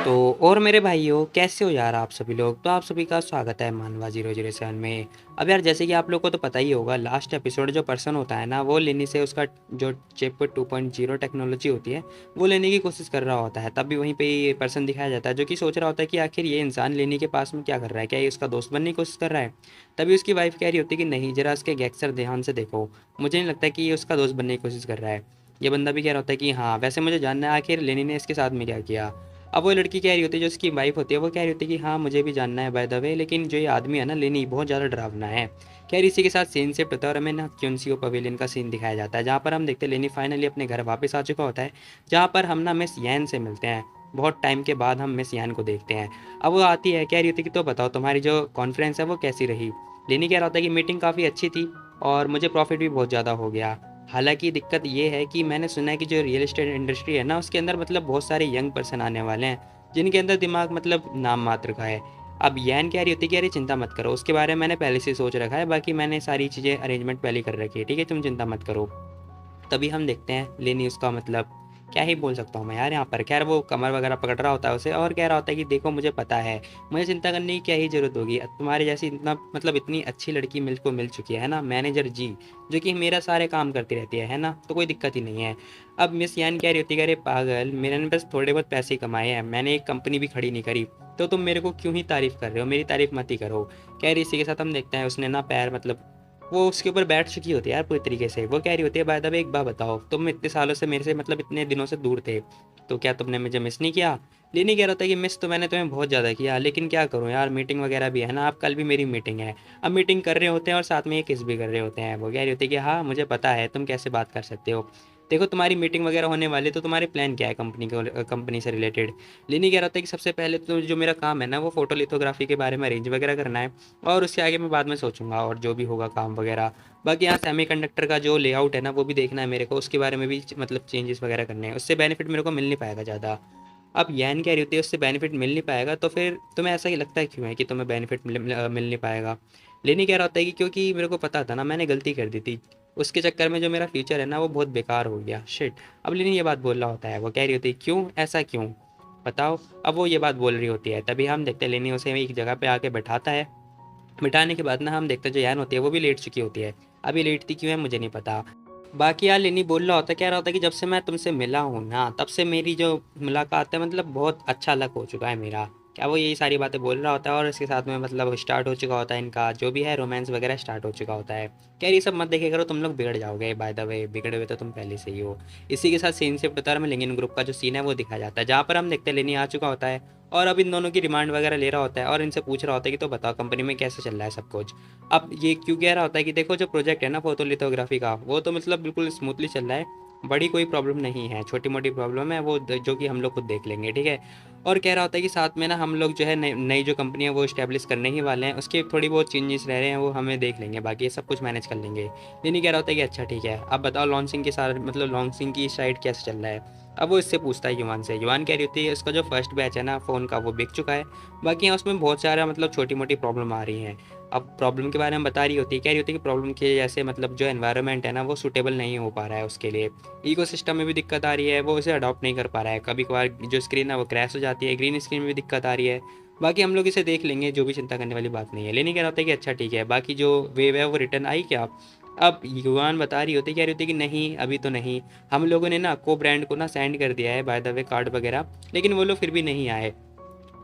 तो और मेरे भाइयों, कैसे हो यार आप सभी लोग। तो आप सभी का स्वागत है मानवा 007 में। अब यार जैसे कि आप लोग को तो पता ही होगा, लास्ट एपिसोड जो पर्सन होता है ना, वो लेनी से उसका जो चिप 2.0 टेक्नोलॉजी होती है वो लेने की कोशिश कर रहा होता है। तभी वहीं पे ये पर्सन दिखाया जाता है जो कि सोच रहा होता है कि आखिर ये इंसान लेनी के पास में क्या कर रहा है, क्या ये उसका दोस्त बनने की कोशिश कर रहा है। तभी उसकी वाइफ कह रही होती है कि नहीं, जरा उसके गैक्सर ध्यान से देखो, मुझे नहीं लगता कि ये उसका दोस्त बनने की कोशिश कर रहा है। ये बंदा भी कह रहा होता है कि हाँ, वैसे मुझे जानना है आखिर लेनी ने इसके साथ में क्या किया। अब वो लड़की कह रही होती है, जो उसकी वाइफ होती है, वो कह रही होती है कि हाँ, मुझे भी जानना है बाय द वे, लेकिन जो ये आदमी है ना लेनी, बहुत ज़्यादा डरावना है। खैर इसी के साथ सीन शिफ्ट होता है और हमें ना क्यूंसियो पवेलियन का सीन दिखाया जाता है, जहाँ पर हम देखते हैं लेनी फाइनली अपने घर वापस आ चुका होता है। जहाँ पर हम ना मिस यैन से मिलते हैं। बहुत टाइम के बाद हम मिस यैन को देखते हैं। अब वो आती है, कह रही होती है कि तो बताओ तुम्हारी जो कॉन्फ्रेंस है वो कैसी रही। लेनी कह रहा होता है कि मीटिंग काफ़ी अच्छी थी और मुझे प्रॉफिट भी बहुत ज़्यादा हो गया। हालांकि दिक्कत ये है कि मैंने सुना है कि जो रियल एस्टेट इंडस्ट्री है ना, उसके अंदर मतलब बहुत सारे यंग पर्सन आने वाले हैं जिनके अंदर दिमाग मतलब नाम मात्र का है। अब यैन कह रही होती है कि अरे चिंता मत करो, उसके बारे में मैंने पहले से सोच रखा है, बाकी मैंने सारी चीज़ें अरेंजमेंट पहले कर रखी है, ठीक है, तुम चिंता मत करो। तभी हम देखते हैं लेनी उसका मतलब क्या ही बोल सकता हूँ मैं यार यहाँ पर। खैर वो कमर वगैरह पकड़ रहा होता है उसे और कह रहा होता है कि देखो मुझे पता है, मुझे चिंता करने की क्या ही ज़रूरत होगी, तुम्हारे जैसी इतना मतलब इतनी अच्छी लड़की मिल को मिल चुकी है ना, मैनेजर जी, जो कि मेरा सारे काम करती रहती है ना, तो कोई दिक्कत ही नहीं है। अब मिस यान कह रही होती है, अरे पागल, मैंने बस थोड़े बहुत पैसे कमाए हैं, मैंने एक कंपनी भी खड़ी नहीं करी, तो तुम मेरे को क्यों ही तारीफ़ कर रहे हो, मेरी तारीफ़ मत ही करो। कह रही, इसी के साथ हम देखते हैं उसने ना पैर मतलब वो उसके ऊपर बैठ चुकी होती है यार पूरी तरीके से। वो कह रही होती है, बाय द वे एक बात बताओ, तुम इतने सालों से मेरे से मतलब इतने दिनों से दूर थे, तो क्या तुमने मुझे मिस नहीं किया। लेनी कह रहा था कि मिस तो मैंने तुम्हें बहुत ज़्यादा किया, लेकिन क्या करूँ यार, मीटिंग वगैरह भी है ना, अब कल भी मेरी मीटिंग है। अब मीटिंग कर रहे होते हैं और साथ में ये किस भी कर रहे होते हैं। वो कह रही होती है कि हाँ मुझे पता है, तुम कैसे बात कर सकते हो, देखो तुम्हारी मीटिंग वगैरह होने वाली, तो तुम्हारे प्लान क्या है कंपनी को, कंपनी से रिलेटेड। लेनी कह रहा था कि सबसे पहले तो जो मेरा काम है ना, वो फोटो लिथोग्राफी के बारे में अरेंज वगैरह करना है, और उसके आगे मैं बाद में सोचूंगा और जो भी होगा काम वगैरह। बाकी यहाँ सेमीकंडक्टर का जो लेआउट है ना, वो भी देखना है मेरे को, उसके बारे में भी मतलब चेंजेस वगैरह करने हैं, उससे बेनिफिट मेरे को मिल नहीं पाएगा ज़्यादा। अब यैन कह रही होती है उससे बेनिफिट मिल नहीं पाएगा, तो फिर तुम्हें ऐसा ही लगता है क्यों है कि तुम्हें बेनिफिट मिल नहीं पाएगा। लेनी कह रहा होता है कि क्योंकि मेरे को पता था ना, मैंने गलती कर दी थी, उसके चक्कर में जो मेरा फ्यूचर है ना वो बहुत बेकार हो गया, शिट। अब लेनी ये बात बोल रहा होता है, वो कह रही होती है क्यों, ऐसा क्यों, बताओ। अब वो ये बात बोल रही होती है, तभी हम देखते हैं लेनी उसे एक जगह पे आके बैठाता है। मिटाने के बाद ना हम देखते हैं जो यान होती है वो भी लेट चुकी होती है। अब ये लेटती क्यों है मुझे नहीं पता। बाकी यार लेनी बोल रहा होता है, कह रहा होता है कि जब से मैं तुमसे मिला हूँ ना, तब से मेरी जो मुलाकात है मतलब बहुत अच्छा लक हो चुका है मेरा। क्या वो यही सारी बातें बोल रहा होता है और इसके साथ में मतलब स्टार्ट हो चुका होता है इनका जो भी है रोमांस वगैरह स्टार्ट हो चुका होता है। कह रही सब मत देखे करो, तुम लोग बिगड़ जाओगे, बाय द वे बिगड़े हुए तो तुम पहले से ही हो। इसी के साथ सीन शिफ्ट होता है, हमें लिंगन ग्रुप का जो सीन है वो दिखाया जाता है, जहाँ पर हम देखते हैं लेनी आ चुका होता है और अब इन दोनों की रिमांड वगैरह ले रहा होता है और इनसे पूछ रहा होता है कि तो बताओ कंपनी में कैसे चल रहा है सब कुछ। अब ये क्यों कह रहा होता है कि देखो जो प्रोजेक्ट है ना फोटोलिथोग्राफी का, वो तो मतलब बिल्कुल स्मूथली चल रहा है, बड़ी कोई प्रॉब्लम नहीं है, छोटी मोटी प्रॉब्लम है वो जो कि हम लोग खुद देख लेंगे, ठीक है। और कह रहा होता है कि साथ में ना हम लोग जो है नई नई जो कंपनी है वो इस्टेब्लिश करने ही वाले हैं, उसके थोड़ी बहुत चेंजेस रह रहे हैं वो हमें देख लेंगे, बाकी ये सब कुछ मैनेज कर लेंगे। ये नहीं कह रहा होता है कि अच्छा ठीक है, अब बताओ लॉन्चिंग के साथ मतलब लॉन्चिंग की साइड कैसे चल रहा है। अब वो इससे पूछता है युवान से, युवान कह रही होती है उसका जो फर्स्ट बैच है ना फ़ोन का वो बिक चुका है, बाकी यहाँ उसमें बहुत सारा मतलब छोटी मोटी प्रॉब्लम आ रही हैं। अब प्रॉब्लम के बारे में बता रही होती है, कह रही होती है कि प्रॉब्लम की जैसे मतलब जो एनवायरनमेंट है ना वो सूटेबल नहीं हो पा रहा है उसके लिए, इकोसिस्टम में भी दिक्कत आ रही है, वो उसे अडॉप्ट नहीं कर पा रहा है, कभी कभार जो स्क्रीन है वो क्रैश हो जाती है, ग्रीन स्क्रीन में भी दिक्कत आ रही है। बाकी हम लोग इसे देख लेंगे, जो भी चिंता करने वाली बात नहीं है। लेनी कह रहा होता है कि अच्छा ठीक है, बाकी जो वेव है वो रिटर्न आई क्या। अब युवान बता रही होती है, कह रही होती है कि नहीं अभी तो नहीं, हम लोगों ने ना को ब्रांड को ना सेंड कर दिया है बाय द वे कार्ड वगैरह, लेकिन वो लोग फिर भी नहीं आए।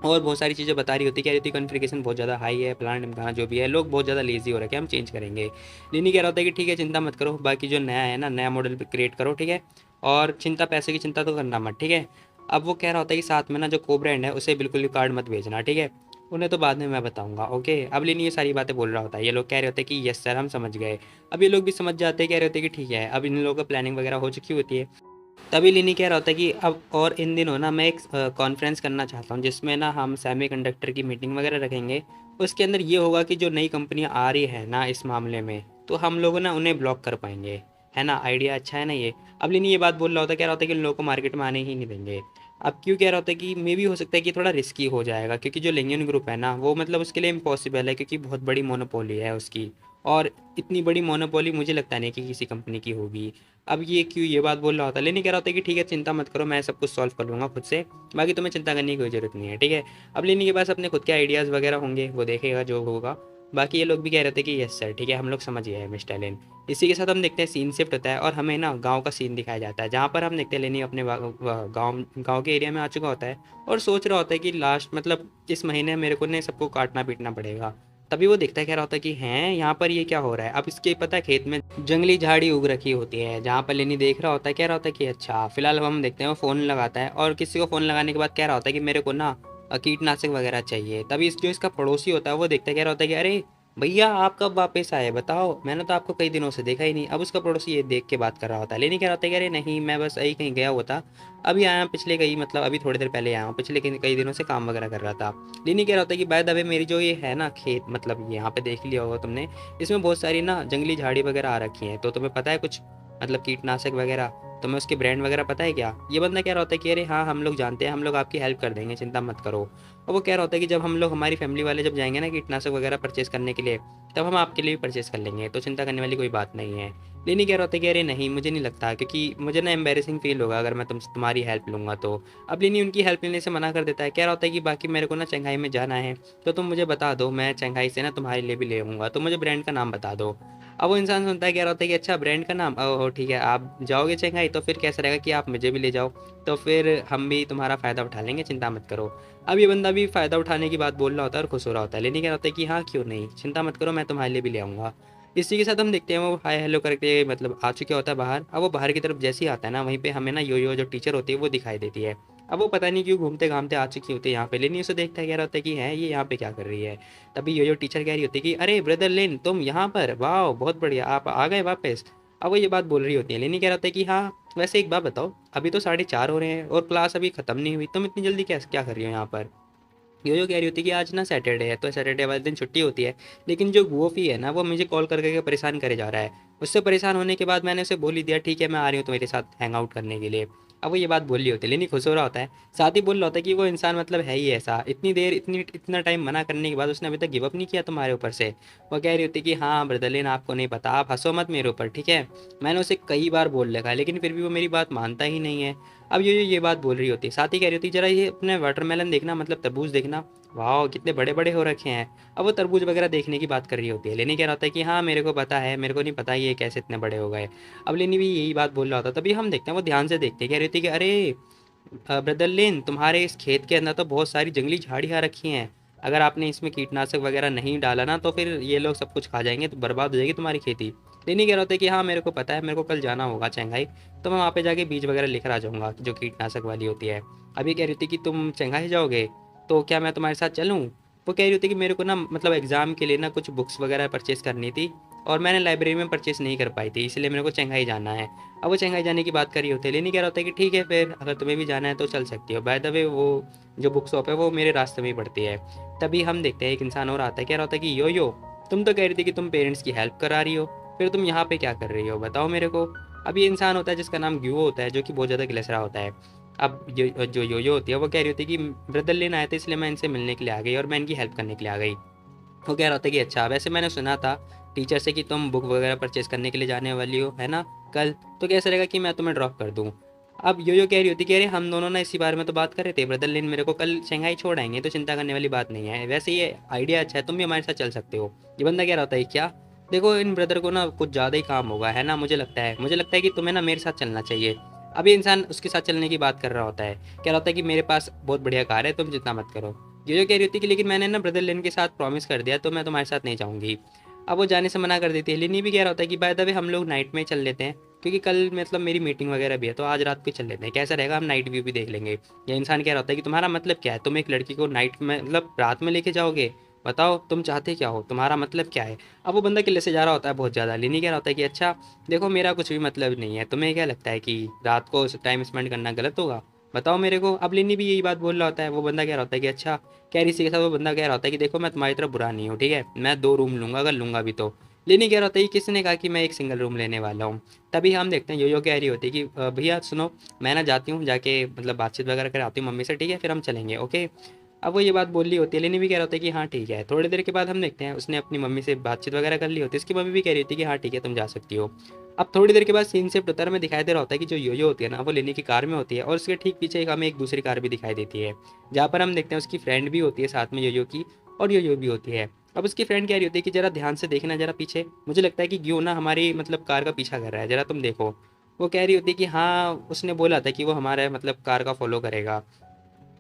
और बहुत सारी चीज़ें बता रही होती है, कह रही थी कॉन्फ़िगरेशन बहुत ज़्यादा हाई है, प्लान ढिमकाना जो भी है, लोग बहुत ज़्यादा लेजी हो रखे हैं, हम चेंज करेंगे। लिनी कह रहा होता है कि ठीक है चिंता मत करो, बाकी जो नया है ना नया मॉडल क्रिएट करो, ठीक है, और चिंता पैसे की चिंता तो करना मत, ठीक है। अब वो कह रहा होता है कि साथ में ना जो को ब्रांड है उसे बिल्कुल भी कार्ड मत भेजना, ठीक है, उन्हें तो बाद में मैं बताऊंगा, ओके। अब लिनी ये सारी बातें बोल रहा होता है, ये लोग कह रहे होते हैं कि यस सर हम समझ गए। अब ये लोग भी समझ जाते हैं, कह रहे होते हैं कि ठीक है, अब इन लोगों का प्लानिंग वगैरह हो चुकी होती है। तभी लिनी कह रहा होता है कि अब और इन दिनों ना मैं एक कॉन्फ्रेंस करना चाहता हूँ जिसमें ना हम सेमीकंडक्टर की मीटिंग वगैरह रखेंगे। उसके अंदर ये होगा कि जो नई कंपनियाँ आ रही है ना इस मामले में, तो हम लोग ना उन्हें ब्लॉक कर पाएंगे, है ना, आइडिया अच्छा है ना ये। अब लिनी ये बात बोल रहा होता है, कह रहा होता है कि इन लोगों को मार्केट में आने ही नहीं देंगे। अब क्यों कह रहा होता है कि मे भी हो सकता है कि थोड़ा रिस्की हो जाएगा, क्योंकि जो लिंगियन ग्रुप है ना वो मतलब उसके लिए इम्पॉसिबल है, क्योंकि बहुत बड़ी मोनोपोली है उसकी। और इतनी बड़ी मोनोपोली मुझे लगता नहीं कि किसी कंपनी की होगी। अब ये क्यों ये बात बोल रहा होता है, लेकिन कह रहा होता है कि ठीक है चिंता मत करो, मैं सब कुछ सॉल्व कर लूँगा खुद से, बाकी तुम्हें चिंता करने की कोई ज़रूरत नहीं है, ठीक है। अब लेनी के पास अपने खुद के आइडियाज़ वगैरह होंगे, वो देखेगा जो होगा। बाकी ये लोग भी कह रहे थे कि यस सर, ठीक है, हम लोग समझ गए हैं मिस्टर लेन। इसी के साथ हम देखते हैं सीन शिफ्ट होता है और हमें ना गाँव का सीन दिखाया जाता है, जहाँ पर हम देखते हैं लेनी अपने गाँव गाँव के एरिया में आ चुका होता है और सोच रहा होता है कि लास्ट मतलब इस महीने मेरे को ने सबको काटना पीटना पड़ेगा। तभी वो देखता है, कह रहा होता है कि हैं यहाँ पर ये क्या हो रहा है। अब इसके पता है खेत में जंगली झाड़ी उग रखी होती है, जहाँ पर लेनी देख रहा होता है, कह रहा होता है कि अच्छा। फिलहाल हम देखते हैं वो फ़ोन लगाता है और किसी को फ़ोन लगाने के बाद कह रहा होता है कि मेरे को ना कीटनाशक वगैरह चाहिए। तभी जो इसका पड़ोसी होता है वो देखता है, कह रहा होता है कि अरे भैया आप कब वापस आए बताओ, मैंने तो आपको कई दिनों से देखा ही नहीं। अब उसका पड़ोसी ये देख के बात कर रहा होता है, लेनी कह रहा होता है कि अरे नहीं मैं बस यही कहीं गया हुआ था, अभी आया पिछले कई मतलब अभी थोड़ी देर पहले आया हूँ, पिछले कई दिनों से काम वगैरह कर रहा था। लेनी कह रहा होता है कि बाय द वे मेरी जो ये है ना खेत, मतलब यहाँ पे देख लिया होगा तुमने, इसमें बहुत सारी ना जंगली झाड़ी वगैरह आ रखी हैं, तो तुम्हें पता है कुछ मतलब कीटनाशक वगैरह, तुम्हें उसके ब्रांड वगैरह पता है क्या। ये बंदा कह रहा होता है कि अरे हाँ हम लोग जानते हैं, हम लोग आपकी हेल्प कर देंगे, चिंता मत करो। और वो कह रहा होता है कि जब हम लोग हमारी फैमिली वाले जब जाएंगे ना कीटनाशक वगैरह परचेस करने के लिए, तब हम आपके लिए भी परचेस कर लेंगे, तो चिंता करने वाली कोई बात नहीं है। लेनी कह रहा होता है कि अरे नहीं मुझे नहीं लगता, क्योंकि मुझे ना एम्बेरसिंग फील होगा अगर मैं तुम्हारी हेल्प लूँगा तो। अब लेनी उनकी हेल्प लेने से मना कर देता है, कह रहा होता है कि बाकी मेरे को ना चंगाई में जाना है, तो तुम मुझे बता दो, मैं चंगाई से ना तुम्हारे लिए भी ले आऊँगा, तो मुझे ब्रांड का नाम बता दो। अब वो इंसान सुनता है, कह रहा होता है कि अच्छा ब्रांड का नाम, ओहो ठीक है आप जाओगे चंगाई तो फिर कैसा रहेगा कि आप मुझे भी ले जाओ, तो फिर हम भी तुम्हारा फ़ायदा उठा लेंगे, चिंता मत करो। अब ये बंदा भी फ़ायदा उठाने की बात बोल रहा होता है और खुश हो रहा होता है, लेकिन कह रहा होता है कि हाँ क्यों नहीं, चिंता मत करो मैं तुम्हारे लिए भी ले आऊँगा। इसी के साथ हम देखते हैं वो हाय हेलो करके मतलब आ चुका होता है बाहर। अब वो बाहर की तरफ जैसे ही आता है ना, वहीं पे हमें ना यो जो टीचर होती है वो दिखाई देती है। अब वो पता नहीं क्यों घूमते घामते आ चुकी होती है यहाँ पे, लेनी उसे देखता है, कह रहा होता है कि है ये यहाँ पे क्या कर रही है। तभी यो टीचर कह रही होती है कि अरे ब्रदर लेन तुम यहाँ पर, वाह बहुत बढ़िया आप आ गए वापस। अब वो ये बात बोल रही होती है, लेनी कह रहा होता है कि हाँ वैसे एक बात बताओ, अभी तो 4:30 हो रहे हैं और क्लास अभी ख़त्म नहीं हुई, तुम इतनी जल्दी क्या क्या कर रही हो यहाँ पर। यो कह रही होती है कि आज ना सैटरडे है, तो सैटरडे वाले दिन छुट्टी होती है, लेकिन जो गोफी है ना वो मुझे कॉल कर करके परेशान करे जा रहा है। उससे परेशान होने के बाद मैंने उसे बोल ही दिया ठीक है मैं आ रही हूँ तुम्हारे साथ हैंग आउट करने के लिए। अब वो ये बात बोल रही होती है, लेकिन खुश हो रहा होता है, साथ ही बोल रहा होता है कि वो इंसान मतलब है ही ऐसा, इतनी देर इतना टाइम मना करने के बाद उसने अभी तक गिव अप नहीं किया तुम्हारे ऊपर से। वो कह रही होती है कि हाँ ब्रदरलिन आपको नहीं पता, आप हंसो मत मेरे ऊपर ठीक है, मैंने उसे कई बार बोल रखा है लेकिन फिर भी वो मेरी बात मानता ही नहीं है। अब ये बात बोल रही होती है, साथ ही कह रही होती है जरा ये अपने वाटरमेलन देखना मतलब तरबूज देखना, वाह कितने बड़े बड़े हो रखे हैं। अब वो तरबूज वगैरह देखने की बात कर रही होती है, लेनी कह रहा होता है कि हाँ मेरे को पता है, मेरे को नहीं पता ये कैसे इतने बड़े हो गए। अब लेनी भी यही बात बोल रहा होता, तभी हम देखते हैं वो ध्यान से देखते हैं, कह रही थी कि अरे ब्रदर लिन तुम्हारे इस खेत के अंदर तो बहुत सारी जंगली झाड़ियाँ रखी हैं, अगर आपने इसमें कीटनाशक वगैरह नहीं डाला ना तो फिर ये लोग सब कुछ खा जाएंगे, तो बर्बाद हो जाएगी तुम्हारी खेती। लेनी कह रहा होता है कि हाँ मेरे को पता है, मेरे को कल जाना होगा चंगाई, तो मैं वहाँ पे जाके बीज वगैरह लेकर आ जाऊँगा जो कीटनाशक वाली होती है। अभी कह रही थी कि तुम चंगाई जाओगे, तो क्या मैं तुम्हारे साथ चलूँ। वो कह रही होती कि मेरे को ना मतलब एग्ज़ाम के लिए ना कुछ बुक्स वगैरह परचेज़ करनी थी, और मैंने लाइब्रेरी में परचेज़ नहीं कर पाई थी, इसलिए मेरे को चंगाई जाना है। अब वो चंगाई जाने की बात करी होती है, लेनी कह रहा होता है कि ठीक है फिर अगर तुम्हें भी जाना है तो चल सकती हो, बाय द वे वो जो बुक शॉप है वो मेरे रास्ते में ही पड़ती है। तभी हम देखते हैं एक इंसान और आता है, कह रहा होता है कि यो तुम तो कह रही थी कि तुम पेरेंट्स की हेल्प करा रही हो, फिर तुम यहाँ पे क्या कर रही हो बताओ मेरे को। अब ये इंसान होता है जिसका नाम ग्यू होता है, जो कि बहुत ज़्यादा गिलसरा होता है। अब जो यो होती है वो कह रही होती है कि ब्रदर लेन आए थे इसलिए मैं इनसे मिलने के लिए आ गई और मैं इनकी हेल्प करने के लिए आ गई। वो कह रहा था कि अच्छा वैसे मैंने सुना था टीचर से कि तुम बुक वगैरह परचेज़ करने के लिए जाने वाली हो है ना कल, तो कैसा रहेगा कि मैं तुम्हें ड्रॉप कर दूँ। अब यो कह रही होती कि अरे हम दोनों ना इसी बारे में तो बात कर रहे थे, ब्रदर लिन मेरे को कल शंघाई छोड़ आएंगे, तो चिंता करने वाली बात नहीं है, वैसे ये आइडिया अच्छा है, तुम भी हमारे साथ चल सकते हो। ये बंदा कह रहा होता है क्या, देखो इन ब्रदर को ना कुछ ज़्यादा ही काम होगा है ना, मुझे लगता है कि तुम्हें ना मेरे साथ चलना चाहिए। अब ये इंसान उसके साथ चलने की बात कर रहा होता है, कह रहा होता है कि मेरे पास बहुत बढ़िया कार है, तुम जितना मत करो। जो कह रही होती कि लेकिन मैंने ना ब्रदर लिन के साथ प्रॉमिस कर दिया, तो मैं तुम्हारे साथ नहीं जाऊँगी। अब वो जाने से मना कर देती है। लिनी भी कह रहा होता है कि बाय द वे हम लोग नाइट में चल लेते हैं, क्योंकि कल मतलब मेरी मीटिंग वगैरह भी है, तो आज रात को चल लेते हैं, कैसा रहेगा हम नाइट व्यू भी देख लेंगे। ये इंसान कह रहा होता है कि तुम्हारा मतलब क्या है, तुम एक लड़की को नाइट में मतलब रात में लेके जाओगे, बताओ तुम चाहते क्या हो, तुम्हारा मतलब क्या है। अब वो बंदा किले से जा रहा होता है बहुत ज़्यादा। लिनी कह रहा होता है कि अच्छा देखो मेरा कुछ भी मतलब नहीं है, तुम्हें क्या लगता है कि रात को टाइम स्पेंड करना गलत होगा, बताओ मेरे को। अब लिनी भी यही बात बोल रहा होता है। वो बंदा कह रहा होता है कि अच्छा, कह रही इसी के साथ वो बंदा कह रहा होता है कि देखो मैं तुम्हारी तरफ बुरा नहीं हूँ ठीक है, मैं 2 रूम लूँगा अगर लूँगा भी तो। लेनी कह रहा होता है कि किसने कहा कि मैं एक सिंगल रूम लेने वाला हूँ। तभी हम देखते हैं यो कह रही होती है कि भैया सुनो, मैं ना जाती हूँ, जाके मतलब बातचीत वगैरह कर आती हूँ मम्मी से, ठीक है फिर हम चलेंगे ओके। अब वो ये बात बोल रही होती है, लेनी भी कह रहा होता है कि हाँ ठीक है। थोड़ी देर के बाद हम देखते हैं उसने अपनी मम्मी से बातचीत वगैरह कर ली होती है, इसकी मम्मी भी कह रही होती है कि हाँ ठीक है तुम जा सकती हो। अब थोड़ी देर के बाद सीन शिफ्ट होता है, हमें दिखाई दे रहा होता है कि जो योयो होती है ना वो लेनी की कार में होती है, और उसके ठीक पीछे हमें एक दूसरी कार भी दिखाई देती है, जहाँ पर हम देखते हैं उसकी फ्रेंड भी होती है साथ में योयो की, और योयो भी होती है। अब उसकी फ्रेंड कह रही होती है कि जरा ध्यान से देखना जरा पीछे, मुझे लगता है कि ग्यो ना हमारी मतलब कार का पीछा कर रहा है, जरा तुम देखो। वो कह रही होती है कि हाँ उसने बोला था कि वो हमारे मतलब कार का फॉलो करेगा।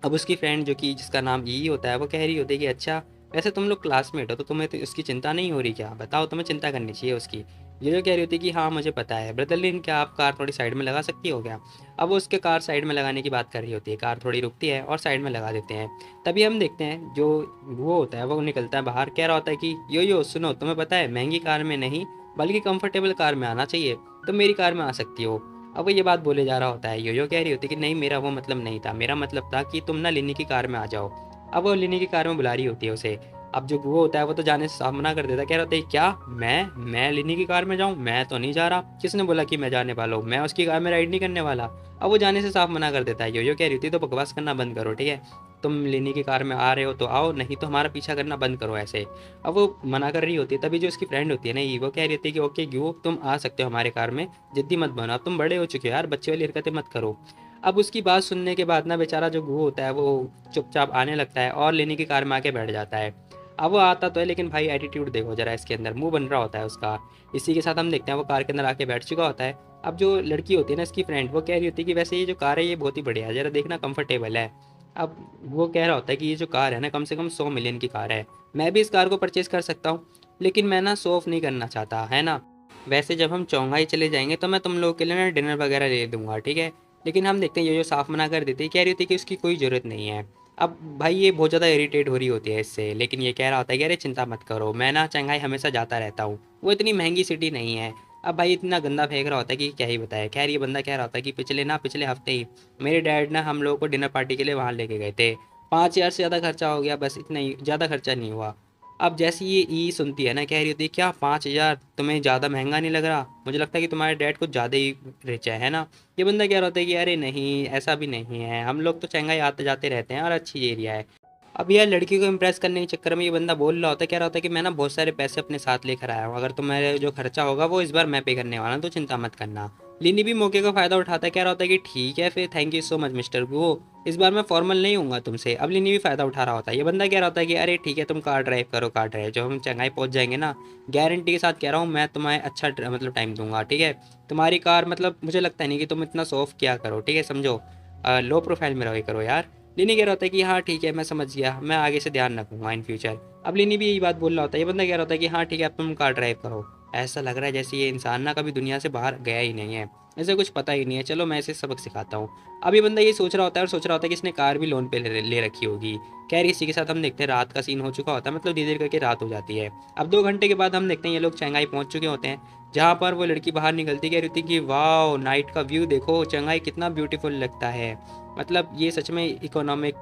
अब उसकी फ्रेंड जो कि जिसका नाम ई होता है वो कह रही होती है कि अच्छा वैसे तुम लोग क्लासमेट हो तो तुम्हें तो उसकी चिंता नहीं हो रही क्या, बताओ तुम्हें चिंता करनी चाहिए उसकी। ये जो कह रही होती है कि हाँ मुझे पता है ब्रदरलिन, क्या आप कार थोड़ी साइड में लगा सकती हो क्या। अब वो उसके कार साइड में लगाने की बात कर रही होती है, कार थोड़ी रुकती है और साइड में लगा देते हैं। तभी हम देखते हैं जो वो होता है वो निकलता है बाहर, कह रहा होता है कि यो सुनो, तुम्हें पता है महंगी कार में नहीं बल्कि कंफर्टेबल कार में आना चाहिए, तुम मेरी कार में आ सकती हो। अब वो ये बात बोले जा रहा होता है, योयो कह रही होती है कि नहीं मेरा वो मतलब नहीं था, मेरा मतलब था कि तुम ना लिनी की कार में आ जाओ। अब वो लिनी की कार में बुला रही होती है उसे। अब जो वो होता है वो तो जाने से साफ मना कर देता है, कह रहा होता है क्या मैं लिनी की कार में जाऊँ, मैं तो नहीं जा रहा, किसने बोला कि मैं जाने वाला हूँ, मैं उसकी कार में राइड नहीं करने वाला। अब वो जाने से साफ मना कर देता है। योयो कह रही होती है तो बकवास करना बंद करो ठीक है, तुम लिनी की कार में आ रहे हो तो आओ, नहीं तो हमारा पीछा करना बंद करो ऐसे। अब वो मना कर रही होती है, तभी जो उसकी फ्रेंड होती है ना ये वो कह रही होती है कि ओके ग्यू तुम आ सकते हो हमारे कार में, जिद्दी मत बनो, अब तुम बड़े हो चुके हो यार, बच्चे वाली हरकतें मत करो। अब उसकी बात सुनने के बाद ना बेचारा जो गू होता है वो चुपचाप आने लगता है और लेनी की कार में आके बैठ जाता है। अब वो आता तो है लेकिन भाई एटीट्यूड देखो जरा, इसके अंदर मुंह बन रहा होता है उसका। इसी के साथ हम देखते हैं वो कार के अंदर आके बैठ चुका होता है। अब जो लड़की होती है ना इसकी फ्रेंड वो कह रही होती है कि वैसे ये जो कार है ये बहुत ही बढ़िया है, जरा देखना कंफर्टेबल है। अब वो कह रहा होता है कि ये जो कार है ना कम से कम 100 मिलियन की कार है, मैं भी इस कार को परचेज कर सकता हूँ, लेकिन मैं ना शो ऑफ नहीं करना चाहता है ना। वैसे जब हम चौंगाई चले जाएंगे तो मैं तुम लोगों के लिए ना डिनर वगैरह ले दूंगा ठीक है। लेकिन हम देखते हैं ये जो साफ मना कर देती है, कह रही होती है कि उसकी कोई ज़रूरत नहीं है। अब भाई ये बहुत ज़्यादा इरिटेट हो रही होती है इससे, लेकिन ये कह रहा होता है कि अरे चिंता मत करो, मैं ना चंगाई हमेशा जाता रहता हूँ, वो इतनी महंगी सिटी नहीं है। अब भाई इतना गंदा फेंक रहा होता है कि क्या ही बताए। खैर ये बंदा कह रहा होता है कि पिछले हफ्ते ही मेरे डैड ना हम लोगों को डिनर पार्टी के लिए वहाँ लेके गए थे, 5,000 से ज़्यादा खर्चा हो गया, बस इतना ही, ज़्यादा खर्चा नहीं हुआ। अब जैसे ये ई सुनती है ना कह रही होती है क्या 5,000 तुम्हें ज़्यादा महंगा नहीं लग रहा, मुझे लगता है कि तुम्हारे डैड कुछ ज़्यादा ही रिच है ना। ये बंदा कह रहा होता है कि अरे नहीं ऐसा भी नहीं है, हम लोग तो चंगाई आते जाते रहते हैं और अच्छी एरिया है। अब यार लड़की को इम्प्रेस करने के चक्कर में ये बंदा बोल रहा होता है, कह रहा होता है कि मैं ना बहुत सारे पैसे अपने साथ लेकर आया हूँ, अगर तुम्हारे जो खर्चा होगा वो इस बार मैं पे करने वाला हूँ तो चिंता मत करना। लिनी भी मौके का फ़ायदा उठाता है, कह रहा होता है कि ठीक है फिर thank you so much mister वो, इस बार मैं फॉर्मल नहीं हूँगा तुमसे। अब लिनी भी फ़ायदा उठा रहा होता है, ये बंदा कह रहा होता है कि अरे ठीक है तुम कार ड्राइव करो, कार ड्राइव, जब हम चंगाई पहुँच जाएंगे ना गारंटी के साथ कह रहा हूँ मैं तुम्हें अच्छा मतलब टाइम दूंगा ठीक है। तुम्हारी कार मतलब मुझे लगता नहीं कि तुम इतना सॉफ किया करो ठीक है, समझो लो प्रोफाइल में रहो करो यार। लिनी कह रहा होता है कि हाँ ठीक है मैं समझ गया, मैं आगे से ध्यान रखूंगा इन फ्यूचर। अब लिनी भी यही बात बोल रहा होता है, ये बंदा कह रहा होता है कि हाँ ठीक है अब तुम कार ड्राइव करो। ऐसा लग रहा है जैसे ये इंसान ना कभी दुनिया से बाहर गया ही नहीं है, ऐसे कुछ पता ही नहीं है, चलो मैं इसे सबक सिखाता हूँ। अब ये बंदा ये सोच रहा होता है और सोच रहा होता है कि इसने कार भी लोन पे ले रखी होगी। खैर इसी के साथ हम देखते हैं रात का सीन हो चुका होता है, मतलब धीरे धीरे करके रात हो जाती है। अब 2 घंटे के बाद हम देखते हैं ये लोग चंगाई पहुंच चुके होते हैं, जहाँ पर वो लड़की बाहर निकलती कह रही थी कि वाह नाइट का व्यू देखो चंगाई कितना ब्यूटीफुल लगता है, मतलब ये सच में इकोनॉमिक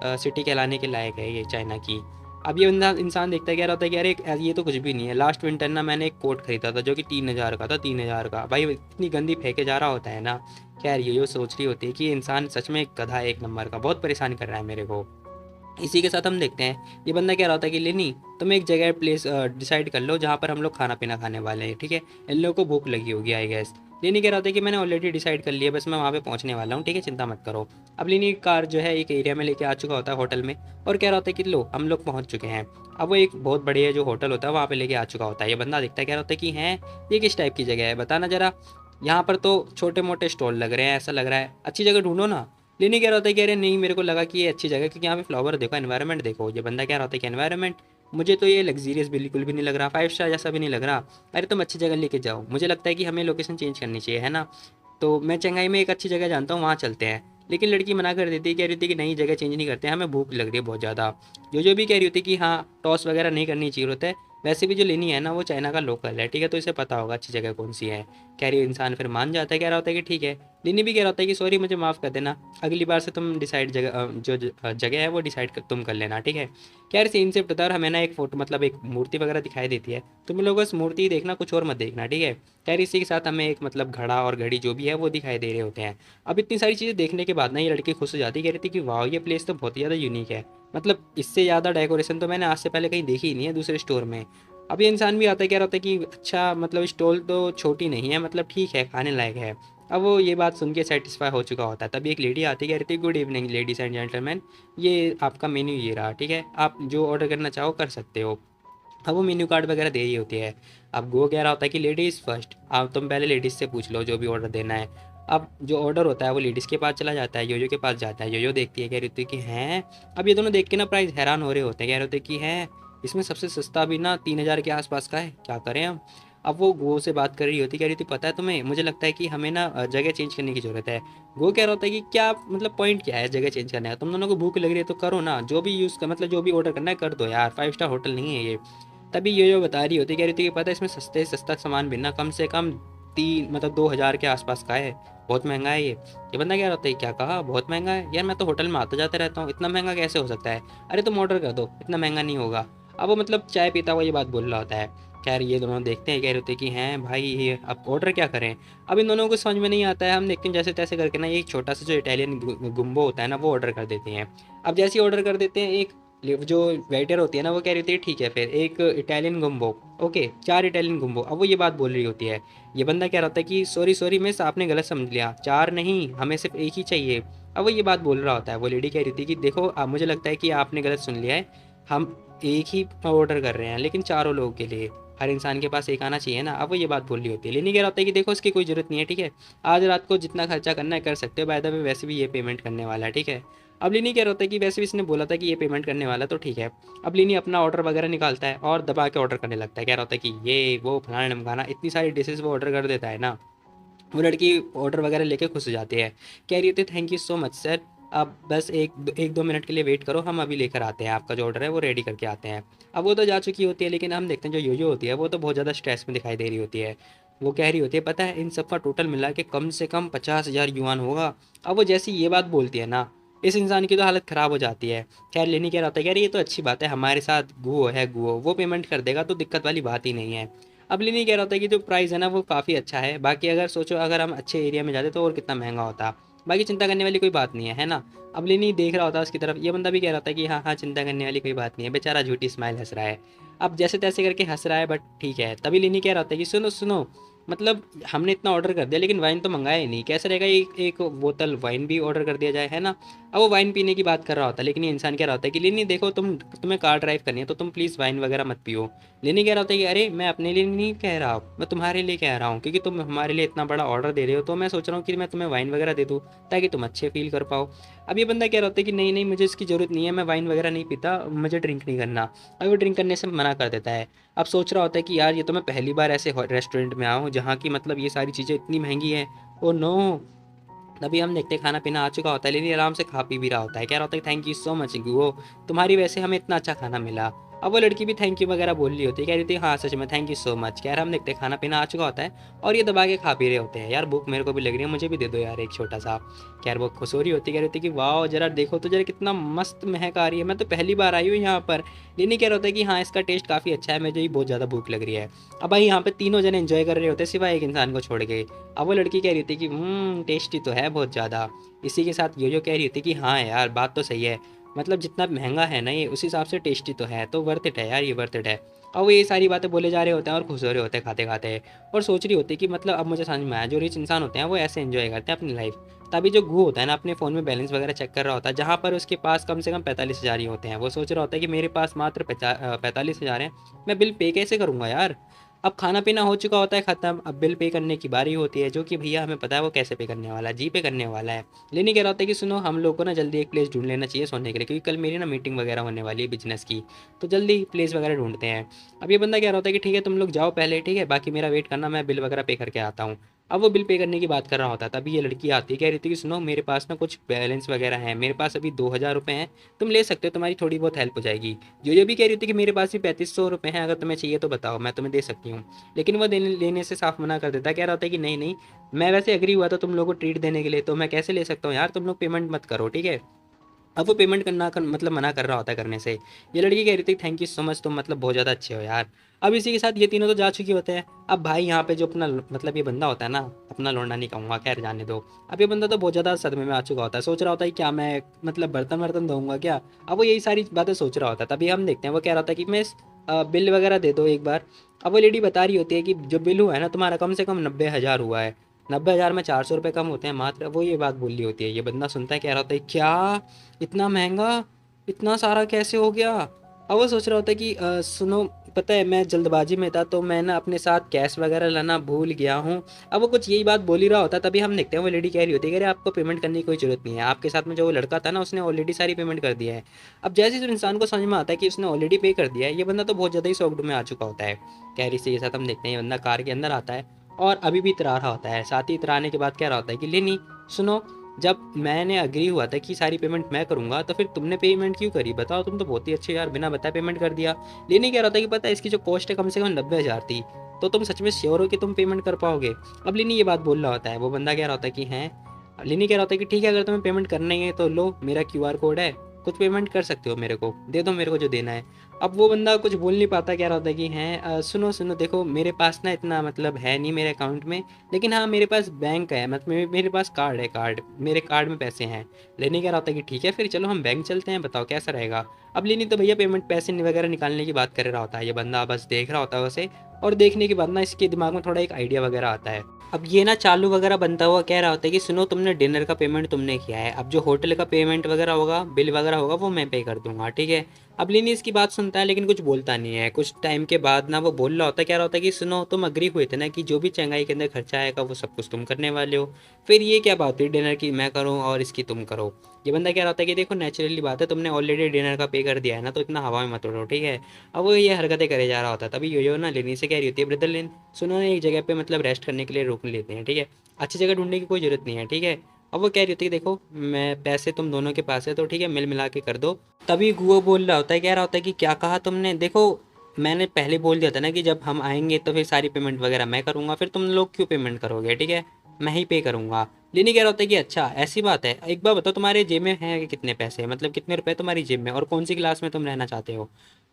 सिटी कहलाने के लायक है ये चाइना की। अब ये बंदा इंसान देखता है, कह रहा होता है कि अरे ये तो कुछ भी नहीं है, लास्ट विंटर ना मैंने एक कोट खरीदा था जो कि 3,000 का था, 3,000 का। भाई इतनी गंदी फेंके जा रहा होता है ना। खैर ये जो सोच रही होती है कि ये इंसान सच में एक गधा है एक नंबर का, बहुत परेशान कर रहा है मेरे को। इसी के साथ हम देखते हैं ये बंदा कह रहा होता है कि लेनी तुम एक जगह प्लेस डिसाइड कर लो जहाँ पर हम लोग खाना पीना खाने वाले हैं ठीक है, इन लोगों को भूख लगी होगी आई गेस। लेनी कह रहा होता है कि मैंने ऑलरेडी डिसाइड कर लिया, बस मैं वहाँ पे पहुँचने वाला हूँ ठीक है, चिंता मत करो। अब लेनी कार जो है एक एरिया में लेके आ चुका होता है होटल में, और कह रहा होता है कि लो हम लोग पहुँच चुके हैं। अब वो एक बहुत बढ़िया जो होटल होता है वहाँ पे लेके आ चुका होता है। ये बंदा देखता है, कह रहा होता है कि हैं ये किस टाइप की जगह है बताना जरा, यहाँ पर तो छोटे मोटे स्टॉल लग रहे हैं, ऐसा लग रहा है अच्छी जगह ढूंढो ना। लेनी कह रहा होता है कि अरे नहीं मेरे को लगा कि ये अच्छी जगह है क्योंकि यहाँ पे फ्लावर देखो, एनवायरनमेंट देखो। ये बंदा कह रहा होता है कि एनवायरनमेंट, मुझे तो ये लग्जीरियस बिल्कुल भी नहीं लग रहा, 5 स्टार जैसा भी नहीं लग रहा। अरे तुम अच्छी जगह लेके जाओ, मुझे लगता है कि हमें लोकेशन चेंज करनी चाहिए है ना। तो मैं चंगाई में एक अच्छी जगह जानता हूँ वहाँ चलते हैं। लेकिन लड़की मना कर देती है, कह रही थी कि नहीं जगह चेंज नहीं करते हैं, हमें भूख लग रही है बहुत ज़्यादा। जो भी कह रही होती है कि हाँ टॉस वगैरह नहीं करनी चाहिए होता है, वैसे भी जो लेनी है ना वो चाइना का लोकल है ठीक है, तो इसे पता होगा अच्छी जगह कौन सी है। कह रही इंसान फिर मान जाता है, कह रहा होता है कि ठीक है। लिनी भी कह रहा होता है कि सॉरी मुझे माफ़ कर देना, अगली बार से तुम डिसाइड जगह है वो डिसाइड तुम कर लेना ठीक है। खैर सीन से बता, और हमें ना एक फोटो मतलब एक मूर्ति वगैरह दिखाई देती है, तुम लोग बस मूर्ति ही देखना कुछ और मत देखना ठीक है। खैर इसी के साथ हमें एक मतलब घड़ा और घड़ी जो भी है वो दिखाई दे रहे होते हैं। अब इतनी सारी चीज़ें देखने के बाद ना ये लड़की खुश हो जाती है, कह रही थी कि वाह ये प्लेस तो बहुत ही ज़्यादा यूनिक है, मतलब इससे ज़्यादा डेकोरेशन तो मैंने आज से पहले कहीं देखी ही नहीं है दूसरे स्टोर में। अब ये इंसान भी आता है, कह रहा होता है कि अच्छा मतलब स्टॉल तो छोटी नहीं है, मतलब ठीक है, खाने लायक है। अब वो ये बात सुन के सेटिस्फाई हो चुका होता है, तभी एक लेडी आती है, कह रही थी good evening ladies and gentleman, ये आपका मेन्यू ये रहा, ठीक है, आप जो ऑर्डर करना चाहो कर सकते हो। अब वो मेन्यू कार्ड वगैरह दे रही होती है। अब वो कह रहा होता है कि लेडीज़ फर्स्ट, अब तुम पहले लेडीज़ से पूछ लो जो भी ऑर्डर देना है। अब जो ऑर्डर होता है वो लेडीज़ के पास चला जाता है, योयो के पास जाता है, योयो देखती है, कह रही होती है कि हैं। अब ये दोनों देख के ना प्राइस हैरान हो रहे होते हैं, कह रहे होते हैं कि हैं इसमें सबसे सस्ता भी ना 3,000 के आसपास का है, क्या करें हम। अब वो गो से बात कर रही होती, कह रही थी पता है तुम्हें, मुझे लगता है कि हमें ना जगह चेंज करने की ज़रूरत है। वो कह रहा होता है कि क्या मतलब पॉइंट क्या है जगह चेंज करने का, तुम दोनों को भूख लग रही है तो करो ना, जो भी यूज़ कर मतलब जो भी ऑर्डर करना है कर दो यार, 5 स्टार होटल नहीं है ये। तभी ये बता रही होती, कह रही थी कि पता है इसमें सस्ते से सस्ता सामान भी ना कम से कम 2,000 के आसपास का है, बहुत महंगा है ये बंदा कह रहा होता है क्या कहा बहुत महंगा है, यार मैं तो होटल में आता जाता रहता हूँ, इतना महंगा कैसे हो सकता है। अरे तुम ऑर्डर कर दो, इतना महंगा नहीं होगा। अब वो मतलब चाय पीता हुआ ये बात बोल रहा होता है। खैर ये दोनों देखते हैं, कह रहे होते हैं कि हैं भाई ये अब ऑर्डर क्या करें। अब इन दोनों को समझ में नहीं आता है, हम देखते हैं जैसे तैसे करके ना एक छोटा सा जो इटालियन गुम्बो होता है ना वो ऑर्डर कर देते हैं। अब जैसे ही ऑर्डर कर देते हैं, एक जो वेटर होती है ना वो कह रही थी ठीक है फिर एक Italian gumboot, okay 4 Italian gumboot. अब वो ये बात बोल रही होती है, ये बंदा कह रहा होता है कि सॉरी सॉरी मिस आपने गलत समझ लिया, 4 नहीं हमें सिर्फ एक ही चाहिए। अब वो ये बात बोल रहा होता है, वो लेडी कह रही थी कि देखो अब मुझे लगता है कि आपने गलत सुन लिया है, हम एक ही ऑर्डर कर रहे हैं लेकिन चारों लोगों के लिए, हर इंसान के पास एक आना चाहिए ना। अब वो ये बात बोल रही होती है, लेनी कह रहा होता है कि देखो इसकी कोई ज़रूरत नहीं है, ठीक है, आज रात को जितना खर्चा करना है कर सकते हो, बाय द वे वैसे भी ये पेमेंट करने वाला है, ठीक है। अब लिनी कह रहा होता है कि वैसे भी इसने बोला था कि ये पेमेंट करने वाला तो ठीक है। अब लिनी अपना ऑर्डर वगैरह निकालता है और दबा के ऑर्डर करने लगता है, कह रहा होता है कि ये वो फलाना ढमकाना, इतनी सारी डिशेज़ वो ऑर्डर कर देता है ना। वो लड़की ऑर्डर वगैरह लेके खुश हो जाती है, कह रही होती है thank you so much sir, आप बस एक दो मिनट के लिए वेट करो, हम अभी लेकर आते हैं, आपका जो ऑर्डर है वो रेडी करके आते हैं। अब वो तो जा चुकी होती है, लेकिन हम देखते हैं जो योयो होती है वो तो बहुत ज़्यादा स्ट्रेस में दिखाई दे रही होती है। वो कह रही होती है पता है इन सब का टोटल मिला के कम से कम 50,000 युआन होगा। अब वो जैसी ये बात बोलती है ना, इस इंसान की तो हालत ख़राब हो जाती है। खैर लेनी कह रहा होता है, कह रही ये तो अच्छी बात है, हमारे साथ गुओ है, गुओ वो पेमेंट कर देगा तो दिक्कत वाली बात ही नहीं है। अब लेनी कह रहा होता है कि जो प्राइस है ना वो काफ़ी अच्छा है, बाकी अगर सोचो अगर हम अच्छे एरिया में जाते तो और कितना महंगा होता, बाकी चिंता करने वाली कोई बात नहीं है ना। अब लेनी देख रहा होता है उसकी तरफ, ये बंदा भी कह रहा होता है कि हाँ हाँ चिंता करने वाली कोई बात नहीं है, बेचारा झूठी स्माइल हंस रहा है। अब जैसे तैसे करके हंस रहा है बट ठीक है। तभी लेनी कह रहा होता है कि सुनो सुनो, मतलब हमने इतना ऑर्डर कर दिया लेकिन वाइन तो मंगाया ही नहीं, कैसे रहेगा एक एक बोतल वाइन भी ऑर्डर कर दिया जाए, है ना। अब वो वाइन पीने की बात कर रहा होता है, लेकिन ये इंसान कह रहा होता है कि लेनी देखो तुम्हें कार ड्राइव करनी है तो तुम प्लीज़ वाइन वगैरह मत पियो। लेनी कह रहा होता है कि अरे मैं अपने लिए नहीं कह रहा, मैं तुम्हारे लिए कह रहा हूँ, क्योंकि तुम हमारे लिए इतना बड़ा ऑर्डर दे रहे हो तो मैं सोच रहा हूँ कि मैं तुम्हें वाइन वगैरह दे दूँ ताकि तुम अच्छे फील कर पाओ। अब ये बंदा कह रहा होता है कि नहीं नहीं मुझे इसकी ज़रूरत नहीं है, मैं वाइन वगैरह नहीं पीता, मुझे ड्रिंक नहीं करना। अब वो ड्रिंक करने से मना कर देता है। अब सोच रहा होता है कि यार ये तो मैं पहली बार ऐसे रेस्टोरेंट में आया हूँ जहाँ की मतलब ये सारी चीज़ें इतनी महंगी हैं। Oh no. तभी हम देखते हैं खाना पीना आ चुका होता है, लेकिन आराम से खा पी भी रहा होता है, कह रहा होता है thank you so much Guo, तुम्हारी वजह से हमें इतना अच्छा खाना मिला। अब वो लड़की भी थैंक यू वगैरह बोल रही होती है, कह रही थी हाँ सच में थैंक यू सो मच। कह रहा हम देखते हैं खाना पीना आ चुका होता है और ये दबा के खा पी रहे होते हैं, यार भूख मेरे को भी लग रही है, मुझे भी दे दो यार एक छोटा सा। खैर वो खुश हो रही होती, कह रही होती कि वाह जरा देखो तो जरा कितना मस्त महक आ रही है, मैं तो पहली बार आई हूँ यहाँ पर। लेनी कह रहा होता है कि हाँ इसका टेस्ट काफ़ी अच्छा है, मुझे भी बहुत ज़्यादा भूख लग रही है। अब भाई यहाँ पे तीनों जने एंजॉय कर रहे होते हैं सिवाय एक इंसान को छोड़ के। अब वो लड़की कह रही थी कि टेस्टी तो है बहुत ज़्यादा। इसी के साथ यो कह रही थी कि हाँ यार बात तो सही है, मतलब जितना महंगा है ना ये उस हिसाब से टेस्टी तो है, तो वर्थ इट है यार, ये वर्थ इट है। और वो ये सारी बातें बोले जा रहे होते हैं और खुश हो रहे होते हैं खाते खाते, और सोच रही होती है कि मतलब अब मुझे समझ में आया जो रिच इंसान होते हैं वो ऐसे एंजॉय करते हैं अपनी लाइफ। तभी जो गू होता है ना अपने फ़ोन में बैलेंस वगैरह चेक कर रहा होता है, जहाँ पर उसके पास कम से कम 45,000 ही होते हैं, वो सोच रहा होता है कि मेरे पास मात्र 45,000 हैं, मैं बिल पे कैसे करूँगा यार। अब खाना पीना हो चुका होता है ख़त्म, अब बिल पे करने की बारी होती है, जो कि भैया हमें पता है वो कैसे पे करने वाला है, जी पे करने वाला है। लेनी कह रहा होता है कि सुनो हम लोग को ना जल्दी एक प्लेस ढूंढ लेना चाहिए सोने के लिए, क्योंकि कल मेरी ना मीटिंग वगैरह होने वाली है बिजनेस की, तो जल्दी प्लेस वगैरह ढूंढते हैं। अब ये बंदा कह रहा होता है कि ठीक है तुम लोग जाओ पहले, ठीक है बाकी मेरा वेट करना, मैं बिल वगैरह पे करके आता हूँ। अब वो बिल पे करने की बात कर रहा होता है, तभी ये लड़की आती है, कह रही थी कि सुनो मेरे पास ना कुछ बैलेंस वगैरह है, मेरे पास अभी 2,000 रुपये हैं, तुम ले सकते हो, तुम्हारी थोड़ी बहुत हेल्प हो जाएगी। जो ये भी कह रही थी कि मेरे पास भी 3500 रुपये हैं, अगर तुम्हें चाहिए तो बताओ मैं तुम्हें दे सकती हूँ। लेकिन वो देने लेने से साफ मना कर देता है, कह रहा होता है कि नहीं नहीं, मैं वैसे एग्री हुआ था तुम लोगों को ट्रीट देने के लिए, तो मैं कैसे ले सकता हूँ यार, तुम लोग पेमेंट मत करो ठीक है। अब वो पेमेंट मतलब मना कर रहा होता है करने से। ये लड़की कह रही थी थैंक यू सो मच, तुम मतलब बहुत ज़्यादा अच्छे हो यार। अब इसी के साथ ये तीनों तो जा चुके होते हैं। अब भाई यहाँ पे जो अपना मतलब ये बंदा होता है ना, अपना लौंडा नहीं कहूँगा, खैर जाने दो। अब ये बंदा तो बहुत ज़्यादा सदमे में आ चुका होता है, सोच रहा होता है क्या मैं मतलब बर्तन वर्तन धोऊंगा क्या। अब वो यही सारी बातें सोच रहा होता है, तभी हम देखते हैं वो कह रहा था कि मैं बिल वगैरह दे दो एक बार। अब वो लेडी बता रही होती है कि जो बिल हुआ है ना तुम्हारा कम से कम 90,000 हुआ है। 90,000 में 400 रुपये कम होते हैं मात्र। वो ये बात बोल रही होती है, ये बंदा सुनता है कह रहा होता है क्या, इतना महंगा, इतना सारा कैसे हो गया। अब वो सोच रहा होता है कि सुनो, पता है मैं जल्दबाजी में था तो मैं ना अपने साथ कैश वगैरह लाना भूल गया हूँ। अब वो कुछ यही बात बोल ही रहा होता है, तभी हम देखते हैं वो लेडी कह रही होती है कि अरे आपको पेमेंट करने की कोई ज़रूरत नहीं है, आपके साथ में जो वो लड़का था ना उसने ऑलरेडी सारी पेमेंट कर दिया है। अब जैसे ही उस इंसान को समझ में आता है कि उसने ऑलरेडी पे कर दिया है, ये बंदा तो बहुत ज़्यादा ही शॉक्ड में आ चुका होता है। कह रही के साथ हम देखते हैं ये बंदा कार के अंदर आता है और अभी भी इतरा रहा होता है। साथ ही इतराने के बाद कह रहा होता है कि लेनी सुनो, जब मैंने एग्री हुआ था कि सारी पेमेंट मैं करूंगा तो फिर तुमने पेमेंट क्यों करी, बताओ, तुम तो बहुत ही अच्छे यार, बिना बताए पेमेंट कर दिया। लेनी कह रहा था कि पता है इसकी जो कॉस्ट है कम से कम 90,000 थी, तो तुम सच में श्योर हो कि तुम पेमेंट कर पाओगे। अब लिनी ये बात बोल रहा होता है, वो बंदा कह रहा होता है कि हैं। लिनी कह रहा होता है कि ठीक है, अगर तुम्हें पेमेंट करना ही है तो लो मेरा QR कोड है, कुछ पेमेंट कर सकते हो, मेरे को दे दो, मेरे को जो देना है। अब वो बंदा कुछ बोल नहीं पाता, कह रहा होता है कि हैं सुनो सुनो, देखो मेरे पास ना इतना मतलब है नहीं मेरे अकाउंट में, लेकिन हाँ मेरे पास बैंक है, मतलब मेरे पास कार्ड है, कार्ड, मेरे कार्ड में पैसे हैं। लेनी कह रहा होता है कि ठीक है फिर चलो हम बैंक चलते हैं, बताओ कैसा रहेगा। अब लेनी तो भैया पेमेंट पैसे वगैरह निकालने की बात कर रहा होता है, ये बंदा बस देख रहा होता है उसे। और देखने के बाद ना इसके दिमाग में थोड़ा एक आइडिया वगैरह आता है। अब ये ना चालू वगैरह बनता हुआ कह रहा होता है कि सुनो, तुमने डिनर का पेमेंट तुमने किया है, अब जो होटल का पेमेंट वगैरह होगा, बिल वगैरह होगा, वो मैं पे कर दूंगा, ठीक है। अब लिनी इसकी बात सुनता है लेकिन कुछ बोलता नहीं है। कुछ टाइम के बाद ना वो बोल रहा होता है, कह रहा होता है कि सुनो, तुम अग्री हुए थे ना कि जो भी चंगाई के अंदर खर्चा आएगा वो सब कुछ तुम करने वाले हो, फिर ये क्या बात हुई डिनर की मैं करूँ और इसकी तुम करो। ये बंदा कह रहा होता है कि देखो नेचुरली बात है, तुमने ऑलरेडी डिनर का पे कर दिया है ना, तो इतना हवा में मत उड़ो, ठीक है। अब वो ये हरकतें करे जा रहा होता है, तभी यो ना लेनी से कह रही होती है ब्रदर लेन, सुनो ना एक जगह पे मतलब रेस्ट करने के लिए रोक लेते हैं, ठीक है, अच्छी जगह ढूंढने की कोई ज़रूरत नहीं है, ठीक है। अब वो कह रही होती है देखो मैं पैसे तुम दोनों के पास है तो ठीक है, मिल मिला के कर दो। तभी गुओ बोल रहा होता है, कह रहा होता है कि क्या कहा तुमने, देखो मैंने पहले बोल दिया था ना कि जब हम आएंगे तो फिर सारी पेमेंट वगैरह मैं करूँगा, फिर तुम लोग क्यों पेमेंट करोगे, ठीक है, मैं ही पे करूँगा। लेनी कह रहा होता है कि अच्छा ऐसी बात है, एक बार बताओ तुम्हारे जेब में है कितने पैसे, मतलब कितने रुपए तुम्हारी जेब में, और कौन सी क्लास में तुम रहना चाहते हो।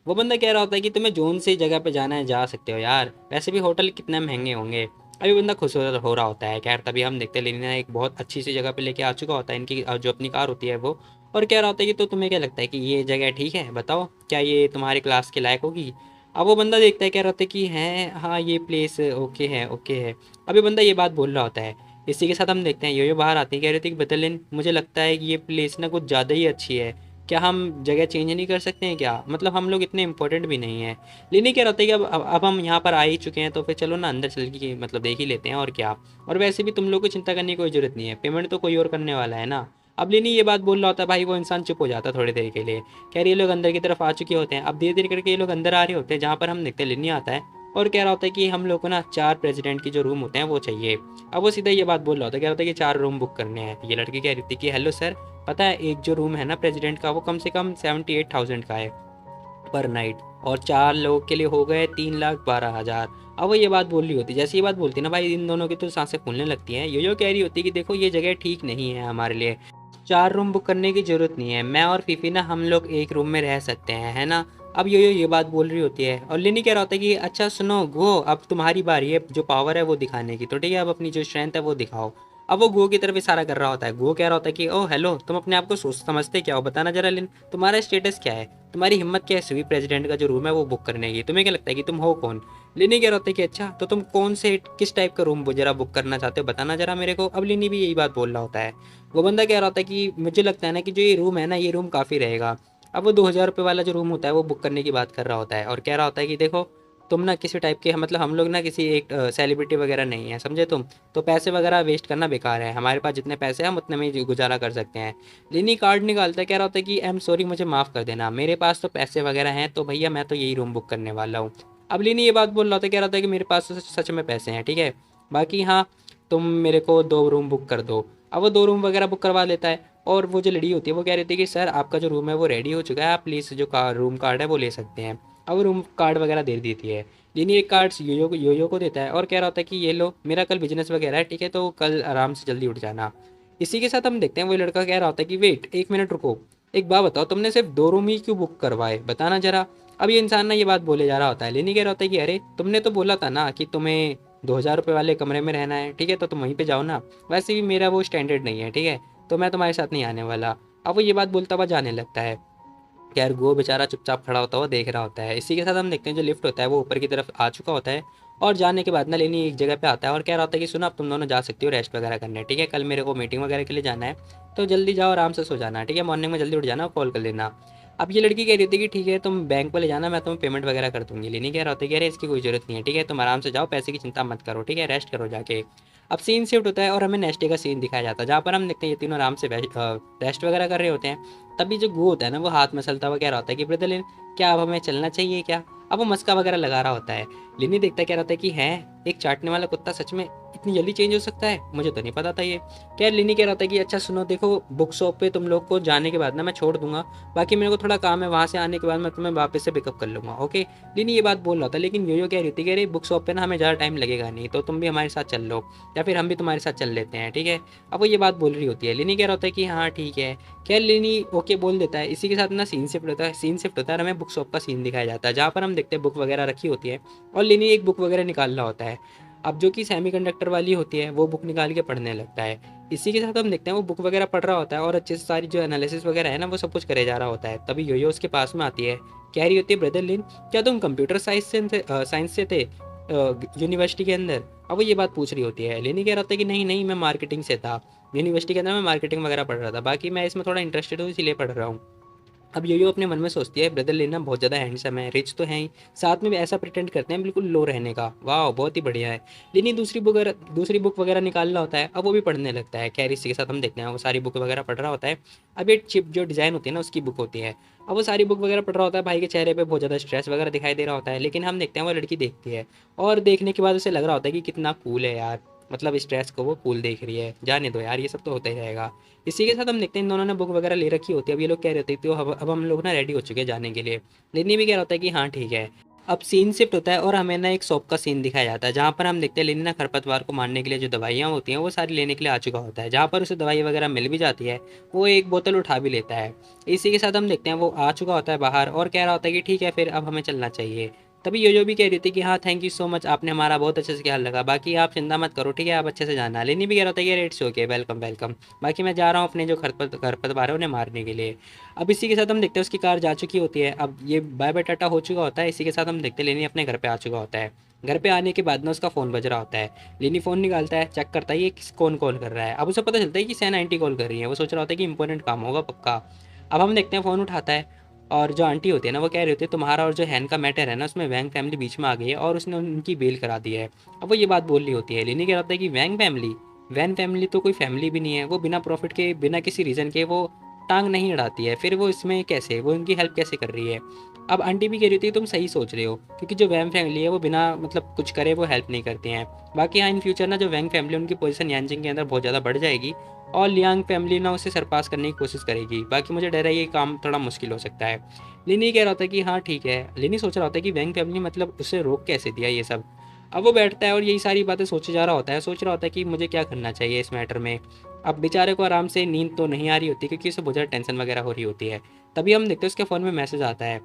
वो बंदा कह रहा होता है कि तुम्हें जोन सी जगह पे जाना है जा सकते हो यार, वैसे भी होटल कितने महंगे होंगे। अभी बंदा खुश हो रहा होता है। खैर तभी हम देखते हैं लेनिना एक बहुत अच्छी सी जगह पे लेके आ चुका होता है इनकी जो अपनी कार होती है वो। और कह रहा होता है कि तो तुम्हें क्या लगता है कि ये जगह ठीक है, बताओ क्या ये तुम्हारी क्लास के लायक होगी। अब वो बंदा देखता है, कह रहा होता है कि है हाँ ये प्लेस ओके है ओके है। अभी बंदा ये बात बोल रहा होता है। इसी के साथ हम देखते हैं यो बाहर आती है, कह रही थी कि बदलिन मुझे लगता है कि ये प्लेस ना कुछ ज़्यादा ही अच्छी है, क्या हम जगह चेंज नहीं कर सकते हैं क्या, मतलब हम लोग इतने इंपॉर्टेंट भी नहीं है। लेनी कह रहा होता है कि अब हम यहाँ पर आ ही चुके हैं तो फिर चलो ना अंदर चल के मतलब देख ही लेते हैं और क्या। और वैसे भी तुम लोग को चिंता करने की कोई ज़रूरत नहीं है, पेमेंट तो कोई और करने वाला है ना। अब लेनी ये बात बोल रहा होता है, भाई वो इंसान चुप हो जाता है थोड़ी देर के लिए। कह रही ये लोग अंदर की तरफ आ चुके होते हैं, अब धीरे धीरे करके ये लोग अंदर आ रहे होते हैं, जहाँ पर हम देखते हैं लेनी आता है और कह रहा होता है कि हम लोग को ना 4 प्रेसिडेंट की जो रूम होते हैं वो चाहिए। अब वो सीधा ये बात बोल रहा होता है, कह रहा होता है कि 4 रूम बुक करने हैं। ये लड़की कह रही थी कि हेलो सर, पता है एक जो रूम है ना प्रेसिडेंट का वो कम से कम 78,000 का है पर नाइट, और 4 लोगों के लिए हो गए 3,12,000। अब वो ये बात बोल रही होती, जैसे ये बात बोलती है ना भाई इन दोनों की तो सांसें फूलने लगती हैं। यो कह रही होती है कि देखो ये जगह ठीक नहीं है हमारे लिए, 4 रूम बुक करने की ज़रूरत नहीं है, मैं और फीफी ना हम लोग एक रूम में रह सकते हैं, है ना। अब यो ये बात बोल रही होती है और लिनी कह रहा होता है कि अच्छा सुनो गो, अब तुम्हारी बारी है जो पावर है वो दिखाने की, तो ठीक है अब अपनी जो स्ट्रेंथ है वो दिखाओ। अब वो गो की तरफ इशारा कर रहा होता है, गो कह रहा होता है कि ओ हेलो, तुम अपने आप को सोच समझते क्या हो, बताना जरा लिन, तुम्हारा स्टेटस क्या है, तुम्हारी हिम्मत कैसे हुई प्रेसिडेंट का जो रूम है वो बुक करने की, तुम्हें क्या लगता है कि तुम हो कौन। लिनी कह रहा होता है कि अच्छा तो तुम कौन से किस टाइप का रूम जरा बुक करना चाहते हो, बताना जरा मेरे को। अब लिनी भी यही बात बोल रहा होता है। वो बंदा कह रहा होता है कि मुझे लगता है ना कि जो ये रूम है ना ये रूम काफ़ी रहेगा। अब वो 2,000 रुपये वाला जो रूम होता है वो बुक करने की बात कर रहा होता है और कह रहा होता है कि देखो तुम ना किसी टाइप के मतलब हम लोग ना किसी एक सेलिब्रिटी वगैरह नहीं है, समझे तुम, तो पैसे वगैरह वेस्ट करना बेकार है, हमारे पास जितने पैसे हैं हम उतने में ही गुजारा कर सकते हैं। लिनी कार्ड निकालता है, कह रहा होता है कि आई एम सॉरी मुझे माफ़ कर देना, मेरे पास तो पैसे वगैरह हैं तो भैया मैं तो यही रूम बुक करने वाला हूँ। अब लिनी ये बात बोल रहा था, कह रहा था कि मेरे पास तो सच में पैसे हैं, ठीक है, बाकी हाँ तुम मेरे को 2 रूम बुक कर दो। अब वो 2 रूम वगैरह बुक करवा लेता है। और वो जो लड़ी होती है वो कह रही थी कि सर आपका जो रूम है वो रेडी हो चुका है, आप प्लीज़ जो रूम कार्ड है वो ले सकते हैं। अब वो रूम कार्ड वगैरह दे देती है। लिनी एक कार्ड योयो को देता है और कह रहा होता है कि ये लो मेरा कल बिजनेस वगैरह है, ठीक है, तो कल आराम से जल्दी उठ जाना। इसी के साथ हम देखते हैं वो लड़का कह रहा होता है कि वेट 1 मिनट रुको, एक बात बताओ, तुमने सिर्फ 2 रूम ही क्यों बुक करवाए, बताना ज़रा। अब ये इंसान ना ये बात बोले जा रहा होता है, लेनी कह रहा होता है कि अरे तुमने तो बोला था ना कि तुम्हें 2,000 रुपये वाले कमरे में रहना है, ठीक है, तो तुम वहीं पे जाओ ना। वैसे भी मेरा वो स्टैंडर्ड नहीं है, ठीक है, तो मैं तुम्हारे साथ नहीं आने वाला। अब वो ये बात बोलता हुआ जाने लगता है। खैर वो बेचारा चुपचाप खड़ा होता हुआ देख रहा होता है। इसी के साथ हम देखते हैं जो लिफ्ट होता है वो ऊपर की तरफ आ चुका होता है, और जाने के बाद ना लेनी एक जगह पे आता है और कह रहा होता है कि सुनो अब तुम दोनों जा सकती हो रेस्ट वगैरह करने, ठीक है, कल मेरे को मीटिंग वगैरह के लिए जाना है, तो जल्दी जाओ, आराम से सो जाना, ठीक है, मॉर्निंग में जल्दी उठ जाना और कॉल कर लेना। अब ये लड़की कह रही थी कि ठीक है तुम बैंक पर ले जाना, मैं तुम्हें पेमेंट वगैरह कर दूंगी। लेनी कह रहा होता है कि अरे इसकी कोई ज़रूरत नहीं है, ठीक है, तुम आराम से जाओ, पैसे की चिंता मत करो, ठीक है, रेस्ट करो जाके। अब सीन शिफ्ट होता है और हमें नेक्स्ट डे का सीन दिखाया जाता है, जहाँ पर हम देखते हैं ये तीनों आराम से रेस्ट वगैरह कर रहे होते हैं। तभी जो गो होता है ना वो हाथ मसलता हुआ कह रहा होता है कि ब्रदर क्या अब हमें चलना चाहिए क्या। अब वो मस्का वगैरह लगा रहा होता है। लिनी देखता क्या रहता है कि है एक चाटने वाला कुत्ता सच में इतनी जल्दी चेंज हो सकता है, मुझे तो नहीं पता था ये। क्या लिनी कह रहा था कि अच्छा सुनो देखो, बुक शॉप पे तुम लोग को जाने के बाद ना मैं छोड़ दूंगा, बाकी मेरे को थोड़ा काम है, वहाँ से आने के बाद मैं तुम्हें वापस से पिकअप कर लूँगा, ओके। लिनी ये बात बोल रहा था, लेकिन यो कह रही थी कि अरे बुक शॉप पे ना हमें ज़्यादा टाइम लगेगा नहीं, तो तुम भी हमारे साथ चल लो, या फिर हम भी तुम्हारे साथ चल लेते हैं, ठीक है। अब वो ये बात बोल रही होती है, लिनी कह रहा होता है कि हाँ ठीक है। खैर लेनी ओके बोल देता है। इसी के साथ ना सीन शिफ्ट होता है और हमें बुक शॉप का सीन दिखाया जाता है, जहाँ पर हम देखते हैं बुक वगैरह रखी होती है और लेनी एक बुक वगैरह निकाल रहा होता है। अब जो कि सेमीकंडक्टर वाली होती है वो बुक निकाल के पढ़ने लगता है। इसी के साथ हम देखते हैं वो बुक वगैरह पढ़ रहा होता है और अच्छे से सारी जो एनालिसिस वगैरह है ना वो सब कुछ करे जा रहा होता है। तभी योयो उसके पास में आती है, कह रही होती है ब्रदर लिन क्या तुम कंप्यूटर साइंस से थे यूनिवर्सिटी के अंदर। अब वो ये बात पूछ रही होती है। लेनी कह रहा था कि नहीं नहीं मैं मार्केटिंग से था, यूनिवर्सिटी के अंदर मैं मार्केटिंग वगैरह पढ़ रहा था, बाकी मैं इसमें थोड़ा इंटरेस्टेड हूँ इसीलिए पढ़ रहा हूँ। अब यो अपने मन में सोचती है ब्रदर लेना बहुत ज़्यादा हैंडसम है, रिच तो है ही, साथ में भी ऐसा प्रिटेंड करते हैं बिल्कुल लो रहने का, वाह बहुत ही बढ़िया है। लेनी दूसरी बुक वगैरह निकाल रहा होता है, अब वो भी पढ़ने लगता है। खैर इसी के साथ हम देखते हैं वो सारी बुक वगैरह पढ़ रहा होता है। अब ये चिप जो डिज़ाइन होती है ना उसकी बुक होती है। अब वो सारी बुक वगैरह पढ़ रहा होता है, भाई के चेहरे पे बहुत ज़्यादा स्ट्रेस वगैरह दिखाई दे रहा होता है, लेकिन हम देखते हैं वो लड़की देखती है और देखने के बाद उसे लग रहा होता है कि कितना कूल है यार, मतलब स्ट्रेस को वो कूल देख रही है, जाने दो यार ये सब तो होता ही रहेगा। इसी के साथ हम देखते हैं इन दोनों ने बुक वगैरह ले रखी होती है। अब ये लोग कह रहे थे तो अब हम लोग ना रेडी हो चुके हैं जाने के लिए। लेनी भी कह रहा होता है कि हाँ ठीक है। अब सीन शिफ्ट होता है और हमें ना एक शॉप का सीन दिखाया जाता है, जहाँ पर हम देखते हैं लेनी ना खरपतवार को मारने के लिए जो दवाइयाँ होती हैं वो सारी लेने के लिए आ चुका होता है। जहाँ पर उसे दवाई वगैरह मिल भी जाती है, वो एक बोतल उठा भी लेता है। इसी के साथ हम देखते हैं वो आ चुका होता है बाहर और कह रहा होता है कि ठीक है फिर अब हमें चलना चाहिए। तभी यो भी कह रही थी कि हाँ थैंक यू सो मच, आपने हमारा बहुत अच्छे से ख्याल रखा, बाकी आप चिंता मत करो, ठीक है, आप अच्छे से जाना। लेनी भी कह रहा था कि इट्स ओके, वेलकम वेलकम, बाकी मैं जा रहा हूँ अपने जो खरपतवार है उन्हें मारने के लिए। अब इसी के साथ हम देखते हैं उसकी कार जा चुकी होती है। अब ये बाय बाय टाटा हो चुका होता है। इसी के साथ हम देखते हैं लेनी अपने घर पे आ चुका होता है। घर पे आने के बाद ना उसका फ़ोन बज रहा होता है। लेनी फ़ोन निकालता है, चेक करता है ये किस कौन कॉल कर रहा है। अब उसे पता चलता है कि सैन आंटी कॉल कर रही है। वो सोच रहा होता है कि इंपॉर्टेंट काम होगा पक्का। अब हम देखते हैं फ़ोन उठाता है और जो आंटी होती है ना वो कह रही होती है तुम्हारा और जो हैन का मैटर है ना उसमें वैंग फैमिली बीच में आ गई है और उसने उनकी बेल करा दी है। अब वो ये बात बोल रही होती है। लेनी कह रहा होता है कि वैन फैमिली तो कोई फैमिली भी नहीं है, वो बिना प्रॉफिट के बिना किसी रीज़न के वो टांग नहीं अड़ाती है, फिर वो इसमें कैसे, वो इनकी हेल्प कैसे कर रही है। अब आंटी भी कह रही थी तुम सही सोच रहे हो, क्योंकि जो वैंग फैमिली है वो बिना मतलब कुछ करे वो हेल्प नहीं करती हैं। बाकी हाँ इन फ्यूचर ना जो वैंग फैमिली उनकी पोजीशन यानजिंग के अंदर बहुत ज़्यादा बढ़ जाएगी और लियांग फैमिली ना उसे सरपास करने की कोशिश करेगी। बाकी मुझे डर है ये काम थोड़ा मुश्किल हो सकता है। लिनी कह रहा था कि हाँ ठीक है। लिनी सोच रहा होता है कि वैंग फैमिली मतलब उसे रोक कैसे दिया ये सब। अब वो बैठता है और यही सारी बातें सोचे जा रहा होता है, सोच रहा होता है कि मुझे क्या करना चाहिए इस मैटर में। अब बेचारे को आराम से नींद तो नहीं आ रही होती क्योंकि उसे बहुत ज़्यादा टेंशन वगैरह हो रही होती है। तभी हम देखते हैं उसके फ़ोन में मैसेज आता है।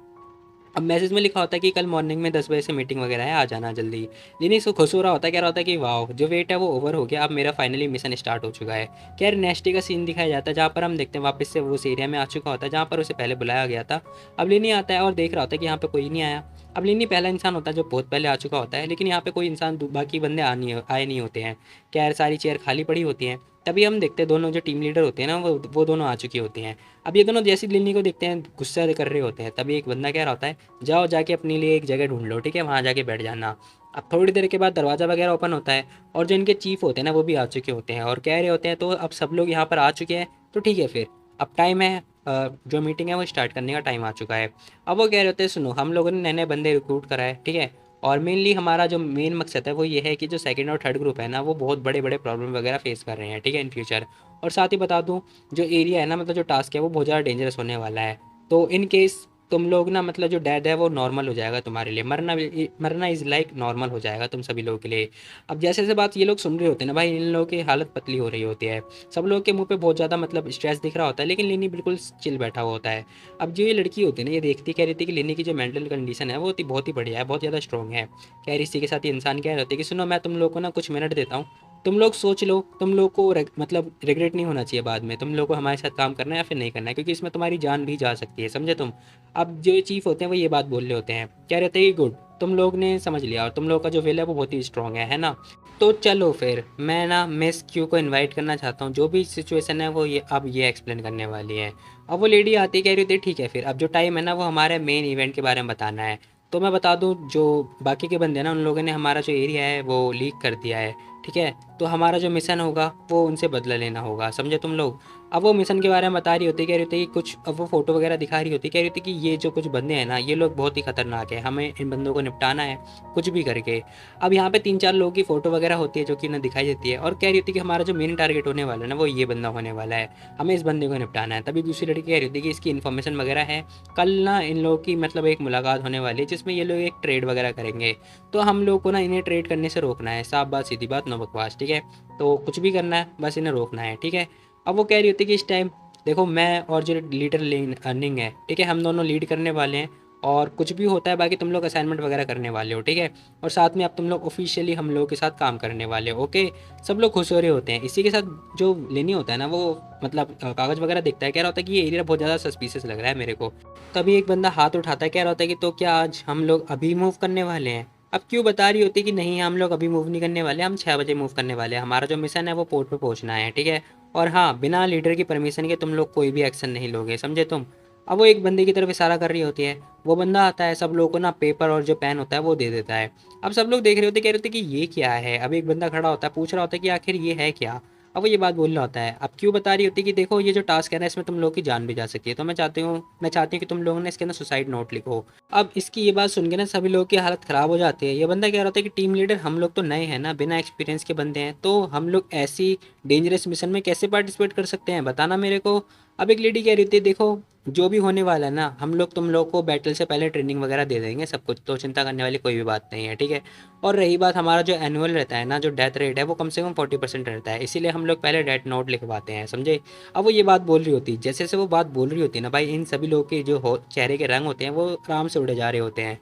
अब मैसेज में लिखा होता है कि कल मॉर्निंग में 10 बजे से मीटिंग वगैरह है, आ जाना जल्दी। लिनी इसको खुश हो रहा होता है, कह रहा होता है कि वाह जो वेट है वो ओवर हो गया, अब मेरा फाइनली मिशन स्टार्ट हो चुका है। खैर नेक्स्ट डे का सीन दिखाया जाता है, जहाँ पर हम देखते हैं वापस से वो उस एरिया में आ चुका होता है जहाँ पर उसे पहले बुलाया गया था। अब लिनी आता है और देख रहा होता है कि यहाँ पे कोई नहीं आया। अब लिनी पहला इंसान होता है जो बहुत पहले आ चुका होता है, लेकिन यहाँ पे कोई इंसान बाकी बंदे आए नहीं होते हैं। खैर सारी चेयर खाली पड़ी होती हैं। तभी हम देखते हैं दोनों जो टीम लीडर होते हैं ना वो दोनों आ चुकी होती हैं। अब ये दोनों जैसी लिनी को देखते हैं गुस्सा कर रहे होते हैं, तभी एक बंदा कह रहा होता है जाओ जाके अपने लिए एक जगह ढूंढ लो, ठीक है, वहाँ जाके बैठ जाना। अब थोड़ी देर के बाद दरवाज़ा वगैरह ओपन होता है और जो इनके चीफ होते हैं ना वो भी आ चुके होते हैं और कह रहे होते हैं तो अब सब लोग यहाँ पर आ चुके हैं तो ठीक है फिर अब टाइम है, जो मीटिंग है वो स्टार्ट करने का टाइम आ चुका है। अब वो कह रहे होते हैं सुनो हम लोगों ने नए नए बंदे रिक्रूट करा है, ठीक है, और मेनली हमारा जो मेन मकसद है वो ये है कि जो सेकंड और थर्ड ग्रुप है ना वो बहुत बड़े बड़े प्रॉब्लम वगैरह फेस कर रहे हैं, ठीक है, इन फ्यूचर। और साथ ही बता दूँ जो एरिया है ना मतलब जो टास्क है वो बहुत ज़्यादा डेंजरस होने वाला है। तो इन केस तुम लोग ना मतलब जो डेथ है वो नॉर्मल हो जाएगा तुम्हारे लिए, मरना इज़ लाइक नॉर्मल हो जाएगा तुम सभी लोगों के लिए। अब जैसे-जैसे बात ये लोग सुन रहे होते हैं ना भाई, इन लोगों की हालत पतली हो रही होती है। सब लोगों के मुँह पे बहुत ज़्यादा मतलब स्ट्रेस दिख रहा होता है, लेकिन लिनी बिल्कुल चिल बैठा हुआ होता है। अब जो ये लड़की होती है ना, ये देखती कह रही थी कि लिनी की जो मेंटल कंडीशन है वो बहुत ही बढ़िया है, बहुत ज़्यादा स्ट्रॉन्ग है। कह रही इसी के साथ ये इंसान कह रहे होते हैं कि सुनो, मैं तुम लोग को ना कुछ मिनट देता हूँ, तुम लोग सोच लो, तुम लोग को मतलब रिग्रेट नहीं होना चाहिए बाद में, तुम लोग को हमारे साथ काम करना है या फिर नहीं करना है, क्योंकि इसमें तुम्हारी जान भी जा सकती है, समझे तुम। अब जो चीफ होते हैं वो ये बात बोल रहे होते हैं, क्या रहते हैं कि गुड, तुम लोग ने समझ लिया और तुम लोग का जो विल है वो बहुत ही स्ट्रांग है ना। तो चलो फिर मैं ना मिस क्यू को इनवाइट करना चाहता हूँ, जो भी सिचुएशन है वो ये अब ये एक्सप्लेन करने वाली है। अब वो लेडी आती कह रही होती है ठीक है, फिर अब जो टाइम है ना वो हमारे मेन इवेंट के बारे में बताना है। तो मैं बता दूँ, जो बाकी के बंदे हैं ना, उन लोगों ने हमारा जो एरिया है वो लीक कर दिया है, ठीक है। तो हमारा जो मिशन होगा वो उनसे बदला लेना होगा, समझे तुम लोग। अब वो मिशन के बारे में बता रही होती, कह रही होती कि कुछ, अब वो फ़ोटो वगैरह दिखा रही होती, कह रही होती कि ये जो कुछ बंदे हैं ना, ये लोग बहुत ही खतरनाक है, हमें इन बंदों को निपटाना है कुछ भी करके। अब यहाँ पे 3-4 लोगों की फ़ोटो वगैरह होती है जो कि ना दिखाई देती है, और कह रही होती कि हमारा जो मेन टारगेट होने वाला है ना वो ये बंदा होने वाला है, हमें इस बंदे को निपटाना है। तभी दूसरी लड़की कह रही थी कि इसकी इन्फॉर्मेशन वगैरह है, कल ना इन लोगों की मतलब एक मुलाकात होने वाली है जिसमें ये लोग एक ट्रेड वगैरह करेंगे। तो हम लोग को ना इन्हें ट्रेड करने से रोकना है, साफ बात सीधी बात, नो बकवास, ठीक है। तो कुछ भी करना है, बस इन्हें रोकना है, ठीक है। अब वो कह रही होती कि इस टाइम देखो, मैं और जो लीडर अर्निंग है, ठीक है, हम दोनों लीड करने वाले हैं, और कुछ भी होता है बाकी तुम लोग असाइनमेंट वगैरह करने वाले हो, ठीक है। और साथ में अब तुम लोग ऑफिशियली हम लोगों के साथ काम करने वाले हो, ओके। सब लोग खुश हो रहे होते हैं। इसी के साथ जो लेनी होता है ना, वो मतलब कागज़ वगैरह देखता है, कह रहा होता है कि ये एरिया बहुत ज़्यादा सस्पिशियस लग रहा है मेरे को। तभी एक बंदा हाथ उठाता है, कह रहा होता है कि तो क्या आज हम लोग अभी मूव करने वाले हैं। अब क्यों बता रही होती कि नहीं, हम लोग अभी मूव नहीं करने वाले, हम 6 बजे मूव करने वाले हैं, हमारा जो मिशन है वो पोर्ट पे पहुंचना है, ठीक है। और हाँ, बिना लीडर की परमिशन के तुम लोग कोई भी एक्शन नहीं लोगे, समझे तुम। अब वो एक बंदे की तरफ इशारा कर रही होती है, वो बंदा आता है, सब लोगों को ना पेपर और जो पेन होता है वो दे देता है। अब सब लोग देख रहे होते, कह रहे होते कि ये क्या है। अब एक बंदा खड़ा होता है, पूछ रहा होता है कि आखिर ये है क्या। अब वो ये बात बोल रहा होता है, अब क्यों बता रही होती कि देखो, ये जो टास्क है ना, इसमें तुम लोग की जान भी जा सकती है, तो मैं चाहती हूँ कि तुम लोगों ने इसके अंदर सुसाइड नोट लिखो। अब इसकी ये बात सुन के ना सभी लोगों की हालत ख़राब हो जाती है। ये बंदा कह रहा होता है कि टीम लीडर, हम लोग तो नए हैं ना, बिना एक्सपीरियंस के बंदे हैं, तो हम लोग ऐसी डेंजरस मिशन में कैसे पार्टिसिपेट कर सकते हैं, बताना मेरे को। अब एक लेडी कह रही थी देखो, जो भी होने वाला है ना, हम लोग तुम लोग को बैटल से पहले ट्रेनिंग वगैरह दे देंगे सब कुछ, तो चिंता करने वाली कोई भी बात नहीं है, ठीक है। और रही बात, हमारा जो एनुअल रहता है ना, जो डेथ रेट है वो कम से कम 40% रहता है, इसीलिए हम लोग पहले डेथ नोट लिखवाते हैं, समझे। अब वो ये बात बोल रही होती, जैसे जैसे वो बात बोल रही होती है ना भाई, इन सभी लोगों के जो चेहरे के रंग होते हैं वो आराम से उड़े जा रहे होते हैं।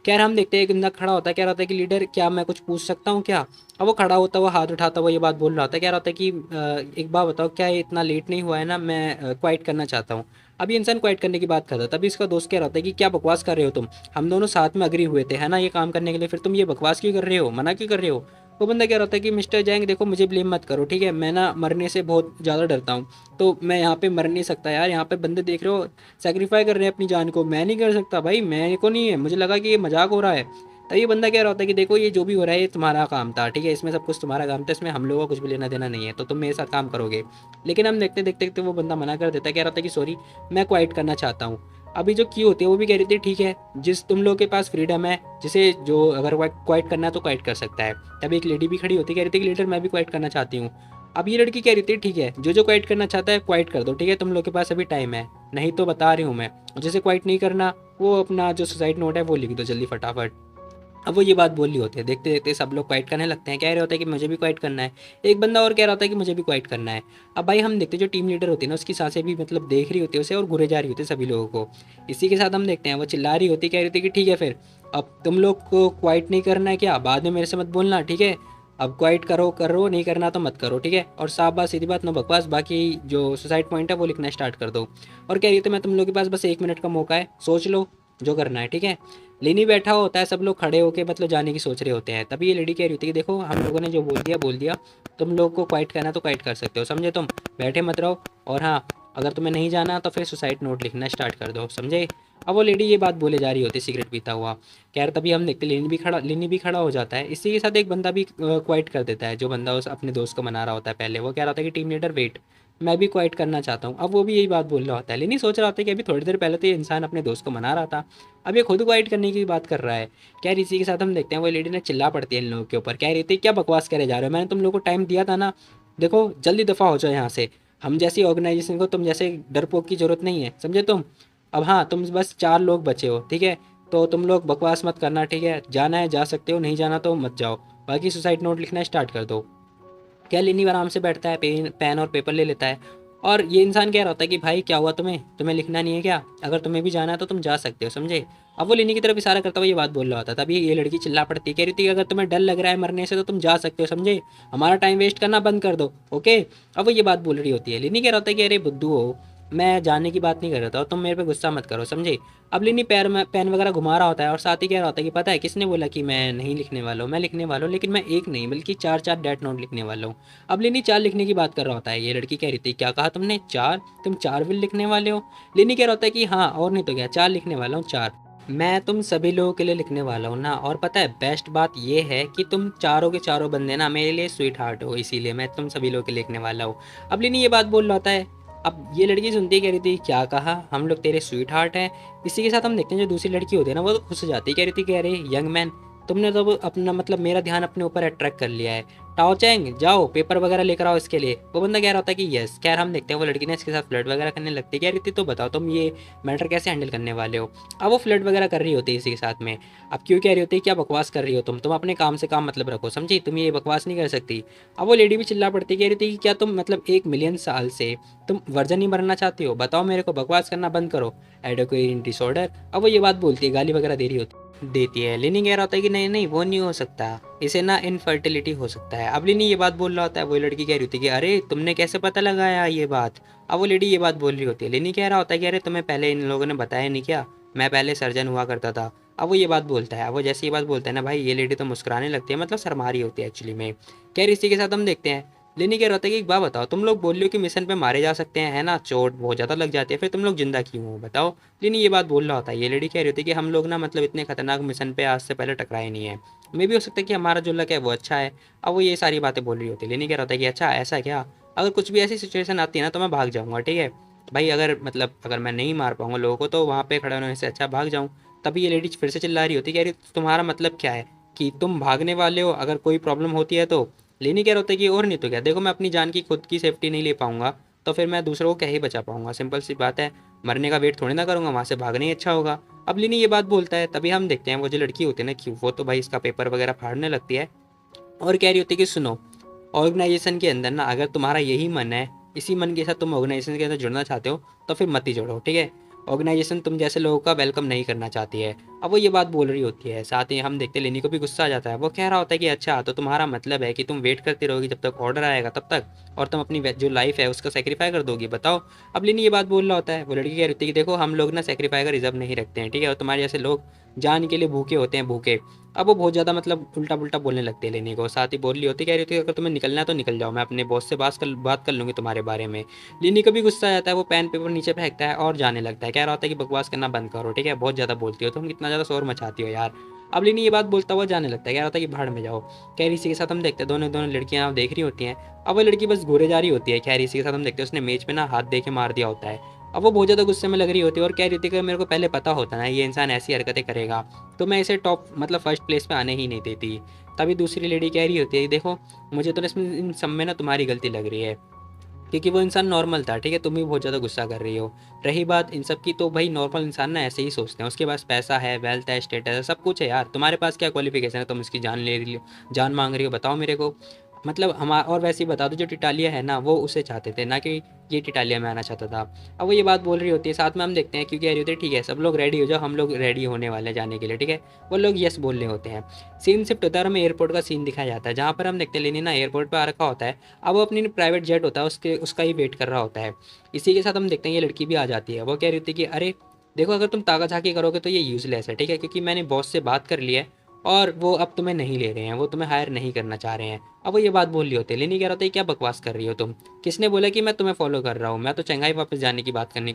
खैर हम देखते हैं, एक बंदा खड़ा होता है, कह रहा होता है कि लीडर, क्या मैं कुछ पूछ सकता हूँ क्या। अब वो खड़ा होता हुआ हाथ उठाता हुआ ये बात बोल रहा होता है, कह रहा होता है कि एक बात बताओ, क्या ये इतना लेट नहीं हुआ है ना, मैं क्वाइट करना चाहता हूँ। अब ये इंसान क्वाइट करने की बात करता है, तभी इसका दोस्त कह रहा होता है कि क्या बकवास कर रहे हो तुम, हम दोनों साथ में अग्री हुए थे, है ना, ये काम करने के लिए, फिर तुम ये बकवास क्यों कर रहे हो, मना क्यों कर रहे हो। वो बंदा कह रहा होता है कि मिस्टर जैंग देखो, मुझे ब्लेम मत करो, ठीक है, मैं ना मरने से बहुत ज़्यादा डरता हूँ, तो मैं यहाँ पे मर नहीं सकता यार, यहाँ पे बंदे देख रहे हो सेक्रीफाई कर रहे हैं अपनी जान को, मैं नहीं कर सकता भाई, मेरे को नहीं है, मुझे लगा कि ये मजाक हो रहा है। तभी ये बंदा कह रहा होता है कि देखो, ये जो भी हो रहा है ये तुम्हारा काम था, ठीक है, इसमें सब कुछ तुम्हारा काम था, इसमें हम लोगों का कुछ भी लेना देना नहीं है, तो तुम मेरे साथ काम करोगे। लेकिन हम देखते देखते देखते वो बंदा मना कर देता है, कह रहा था कि सॉरी, मैं क्वाइट करना चाहता हूँ। अभी जो की होती है वो भी कह रही थी ठीक है, जिस तुम लोग के पास फ्रीडम है, जिसे जो अगर क्वाइट करना है तो क्वाइट कर सकता है। तभी एक लेडी भी खड़ी होती, कह रही थी कि लीडर, मैं भी क्वाइट करना चाहती हूँ। अब ये लड़की कह रही थी ठीक है, जो जो क्वाइट करना चाहता है क्वाइट कर दो, ठीक है, तुम लोग के पास अभी टाइम है, नहीं तो बता रही हूँ मैं, जिसे क्वाइट नहीं करना वो अपना जो सुसाइड नोट है वो लिख दो जल्दी फटाफट। अब वो ये बात बोल रही होती है, देखते देखते सब लोग क्वाइट करने लगते हैं, कह रहे होते हैं कि मुझे भी क्वाइट करना है। एक बंदा और कह रहा होता है कि मुझे भी क्वाइट करना है। अब भाई हम देखते हैं, जो टीम लीडर होती है ना, उसकी सांसें भी मतलब देख रही होती है उसे, और घुरे जा रही होती है सभी लोगों को। इसी के साथ हम देखते हैं, वो चिल्ला रही होती, कह रही थी कि ठीक है फिर, अब तुम लोग को क्वाइट नहीं करना है क्या, बाद में मेरे से मत बोलना, ठीक है। अब क्वाइट करो करो, नहीं करना तो मत करो, ठीक है। और साफ बात सीधी बात, नो बकवास, बाकी जो सुसाइड पॉइंट है वो लिखना स्टार्ट कर दो। और कह रही थी मैं तुम लोग के पास बस 1 मिनट का मौका है, सोच लो जो करना है, ठीक है। लेनी बैठा होता है, सब लोग खड़े होके मतलब जाने की सोच रहे होते हैं। तभी ये लेडी कह रही होती है कि देखो, हम लोगों ने जो बोल दिया, तुम लोग को क्वाइट करना तो क्वाइट कर सकते हो, समझे तुम, बैठे मत रहो। और हाँ, अगर तुम्हें नहीं जाना तो फिर सुसाइड नोट लिखना स्टार्ट कर दो, समझे। अब वो लेडी ये बात बोले जा रही होती है सिगरेट पीता हुआ। खैर तभी हम देखते लेनी भी खड़ा हो जाता है। इसी के साथ एक बंदा भी क्वाइट कर देता है, जो बंदा उस अपने दोस्त को मना रहा होता है पहले, वो कह रहा होता है कि टीम लीडर वेट, मैं भी क्वाइट करना चाहता हूँ। अब वो भी यही बात बोल रहा होता है, लेनी सोच रहा होता है कि अभी थोड़ी देर पहले तो ये इंसान अपने दोस्त को मना रहा था, अब ये खुद क्वाइट करने की बात कर रहा है। क्या इसी के साथ हम देखते हैं, वो लेडी ने चिल्ला पड़ती है इन लोगों के ऊपर, कह रही थी क्या बकवास करे जा रहे हो, मैंने तुम लोगों को टाइम दिया था ना, देखो जल्दी दफ़ा हो जाओ यहाँ से, हम जैसी ऑर्गेनाइजेशन को तुम जैसे डरपोक की ज़रूरत नहीं है, समझे तुम। अब हाँ, तुम बस 4 लोग बचे हो, ठीक है? तो तुम लोग बकवास मत करना, ठीक है? जाना है जा सकते हो, नहीं जाना तो मत जाओ। बाकी सुसाइड नोट लिखना स्टार्ट कर दो। क्या लिनी आराम से बैठता है, पेन और पेपर ले लेता है। और ये इंसान कह रहा होता है कि भाई क्या हुआ तुम्हें, तुम्हें लिखना नहीं है क्या? अगर तुम्हें भी जाना है तो तुम जा सकते हो, समझे? अब वो लिनी की तरफ इशारा करता हुआ ये बात बोल रहा होता, तभी ये लड़की चिल्ला पड़ती, कह रही थी कि अगर तुम्हें डर लग रहा है मरने से तो तुम जा सकते हो, समझे? हमारा टाइम वेस्ट करना बंद कर दो, ओके? अब वो ये बात बोल रही होती है, लिनी कह रहा होता है कि अरे बुद्धू हो, मैं जाने की बात नहीं कर रहा था और तुम मेरे पे गुस्सा मत करो, समझे? अब लिनी पैर में पेन वगैरह घुमा रहा होता है और साथ ही कह रहा होता है कि पता है किसने बोला कि मैं नहीं लिखने वाला हूँ, मैं लिखने वाला हूँ, लेकिन मैं एक नहीं बल्कि 4-4 डेथ नोट लिखने वाला हूँ। अब लिनी 4 लिखने की बात कर रहा होता है, ये लड़की कह रही थी क्या कहा तुमने, 4? तुम 4 विल लिखने वाले हो? लिनी कह रहा होता है कि हाँ और नहीं तो क्या, 4 लिखने वाला हूँ, 4। मैं तुम सभी लोगों के लिए लिखने वाला हूँ ना, और पता है बेस्ट बात ये है कि तुम चारों के चारों बंदे ना मेरे लिए स्वीट हार्ट हो, इसीलिए मैं तुम सभी लोगों के लिए लिखने वाला हूँ। अब लिनी ये बात बोल रहा होता है। अब ये लड़की सुनती है, कह रही थी क्या कहा, हम लोग तेरे स्वीट हार्ट हैं? इसी के साथ हम देखते हैं जो दूसरी लड़की होती है ना, वो तो खुश हो जाती है, कह रही थी कि अरे यंग मैन, तुमने तो अपना मतलब मेरा ध्यान अपने ऊपर अट्रैक्ट कर लिया है। टाओ चैंग जाओ पेपर वगैरह लेकर आओ इसके लिए। वो बंदा कह रहा होता है कि यस। खैर हम देखते हैं वो लड़की ने इसके साथ फ्लर्ट वगैरह करने लगती है, कह रही थी तो बताओ तुम ये मैटर कैसे हैंडल करने वाले हो? अब वो फ्लर्ट वगैरह कर रही होती है इसी के साथ में। अब क्यों कह रही होती है क्या बकवास कर रही हो तुम अपने काम से काम मतलब रखो, समझी? तुम ये बकवास नहीं कर सकती। अब वो लेडी भी चिल्ला पड़ती, कह रही थी कि क्या तुम मतलब 1 मिलियन साल से तुम वर्जन ही बनना चाहती हो? बताओ मेरे को, बकवास करना बंद करो, एडोक्राइन डिसऑर्डर। अब वो ये बात बोलती है, गाली वगैरह दे रही होती देती है। लिनी कह रहा होता है कि नहीं नहीं वो नहीं हो सकता, इसे ना इनफर्टिलिटी हो सकता है। अब लिनी ये बात बोल रहा होता है, वो लड़की कह रही होती है कि अरे तुमने कैसे पता लगाया ये बात? अब वो लेडी ये बात बोल रही होती है, लिनी कह रहा होता है कि अरे तुम्हें पहले इन लोगों ने बताया नहीं क्या, मैं पहले सर्जन हुआ करता था। अब वो ये बात बोलता है, अब वो जैसे ये बात बोलता है ना भाई, ये लेडी तो मुस्कुराने लगती है, मतलब शर्मा रही होती है एक्चुअली में। कह रही इसी के साथ हम देखते हैं, लेनी कह रहा था कि एक बात बताओ, तुम लोग बोल रहे हो कि मिशन पे मारे जा सकते हैं, है ना? चोट बहुत ज़्यादा लग जाती है, फिर तुम लोग जिंदा क्यों हो बताओ? लेनी ये बात बोल रहा होता है, ये लेडी कह रही होती है कि हम लोग ना मतलब इतने खतरनाक मिशन पे आज से पहले टकराए नहीं है, मे भी हो सकता है कि हमारा जो लक है वो अच्छा है। अब वो ये सारी बातें बोल रही होती है, लेनी कह रहा होता है कि अच्छा ऐसा क्या, अगर कुछ भी ऐसी सिचुएशन आती है ना तो मैं भाग जाऊँगा, ठीक है भाई? अगर मतलब अगर मैं नहीं मार पाऊंगा लोगों को तो वहाँ पे खड़े होने से अच्छा भाग जाऊँ। तभी ये लेडी फिर से चिल्ला रही होती है, कह रही तुम्हारा मतलब क्या है कि तुम भागने वाले हो अगर कोई प्रॉब्लम होती है तो? लेनी कह रहा होता है कि और नहीं तो क्या, देखो मैं अपनी जान की खुद की सेफ्टी नहीं ले पाऊंगा तो फिर मैं दूसरों को क्या ही बचा पाऊंगा, सिंपल सी बात है। मरने का वेट थोड़ी ना करूंगा, वहाँ से भागना ही अच्छा होगा। अब लिनी ये बात बोलता है, तभी हम देखते हैं वो जो लड़की होती है ना कि वो तो भाई इसका पेपर वगैरह फाड़ने लगती है और कह रही होती है कि सुनो, ऑर्गेनाइजेशन के अंदर ना अगर तुम्हारा यही मन है, इसी मन के साथ तुम ऑर्गेनाइजेशन के अंदर जुड़ना चाहते हो तो फिर मत ही जोड़ो, ठीक है? ऑर्गेनाइजेशन तुम जैसे लोगों का वेलकम नहीं करना चाहती है। अब वो ये बात बोल रही होती है, साथ ही हम देखते लेनी को भी गुस्सा आ जाता है। वो कह रहा होता है कि अच्छा तो तुम्हारा मतलब है कि तुम वेट करती रहोगी जब तक ऑर्डर आएगा तब तक, और तुम अपनी जो लाइफ है उसका सेक्रीफाई कर दोगी, बताओ? अब लेनी ये बात बोल रहा होता है, वो लड़की कह रही होती है कि देखो हम लोग ना सेक्रीफाई का रिजर्व नहीं रखते हैं, ठीक है? और तुम्हारे जैसे लोग जान के लिए भूखे होते हैं, भूखे। अब वो बहुत ज़्यादा मतलब उल्टा पुल्टा बोलने लगते हैं लेनी को, साथ ही बोल रही होती, कह रही होती है अगर तुम्हें निकलना है तो निकल जाओ, मैं अपने बॉस से बात कर लूँगी तुम्हारे बारे में। लेनी को भी गुस्सा आ जाता है, वो पेन पेपर नीचे फेंकता है और जाने लगता है, कह रहा होता है कि बकवास करना बंद करो, ठीक है? बहुत ज़्यादा बोलती हो तुम, कितना ज़्यादा शोर मचाती हो यार। अब लेनी ये बात बोलता हुआ जाने लगता है, कह रहा होता है कि भाड़ में जाओ। खैर इसी के साथ हम देखते हैं दोनों दोनों लड़कियां देख रही होती हैं। अब वो लड़की बस घूरे जा रही होती है। खैर इसी के साथ हम देखते हैं उसने मेज पे ना हाथ दे के मार दिया होता है। अब वो बहुत ज़्यादा गुस्से में लग रही होती है और कह रही थी कि मेरे को पहले पता होता ना ये इंसान ऐसी हरकतें करेगा तो मैं इसे टॉप मतलब फर्स्ट प्लेस पे आने ही नहीं देती। तभी दूसरी लेडी कह रही होती है, देखो मुझे तो इसमें इन सब में ना तुम्हारी गलती लग रही है, क्योंकि वो इंसान नॉर्मल था, ठीक है? तुम ही बहुत ज़्यादा गुस्सा कर रही हो। रही बात इन सब की, तो भाई नॉर्मल इंसान ना ऐसे ही सोचते हैं, उसके पास पैसा है, वेल्थ है, स्टेटस है, सब कुछ है यार। तुम्हारे पास क्या क्वालिफिकेशन है, तुम इसकी जान ले रही हो, जान मांग रही हो, बताओ मेरे को? मतलब हम और वैसे ही बता दो, जो टिटालिया है ना वो उसे चाहते थे, ना कि ये टिटालिया में आना चाहता था। अब वो ये बात बोल रही होती है, साथ में हम देखते हैं क्योंकि कह रही होती है ठीक है सब लोग रेडी हो जाओ, हम लोग रेडी होने वाले हैं जाने के लिए, ठीक है? वो लोग यस बोल रहे होते हैं। सीन शिफ्ट होता है और हमें एयरपोर्ट का सीन दिखाया जाता है, जहाँ पर हम देखते हैं लेनी ना एयरपोर्ट पर आ रखा होता है। अब वो अपनी प्राइवेट जेट होता है उसके उसका ही वेट कर रहा होता है। इसी के साथ हम देखते हैं ये लड़की भी आ जाती है। वो कह रही होती है कि अरे देखो अगर तुम ताका झाकी करोगे तो ये यूज़लेस है, ठीक है? क्योंकि मैंने बॉस से बात कर ली है और वो अब तुम्हें नहीं ले रहे हैं, वो तुम्हें हायर नहीं करना चाह रहे हैं। अब वो ये बात बोल रही होती है, लेनी कह रहा होता है क्या बकवास कर रही हो तुम? किसने बोला कि मैं तुम्हें फॉलो कर रहा हूँ? मैं तो चंगाई वापस जाने की बात करने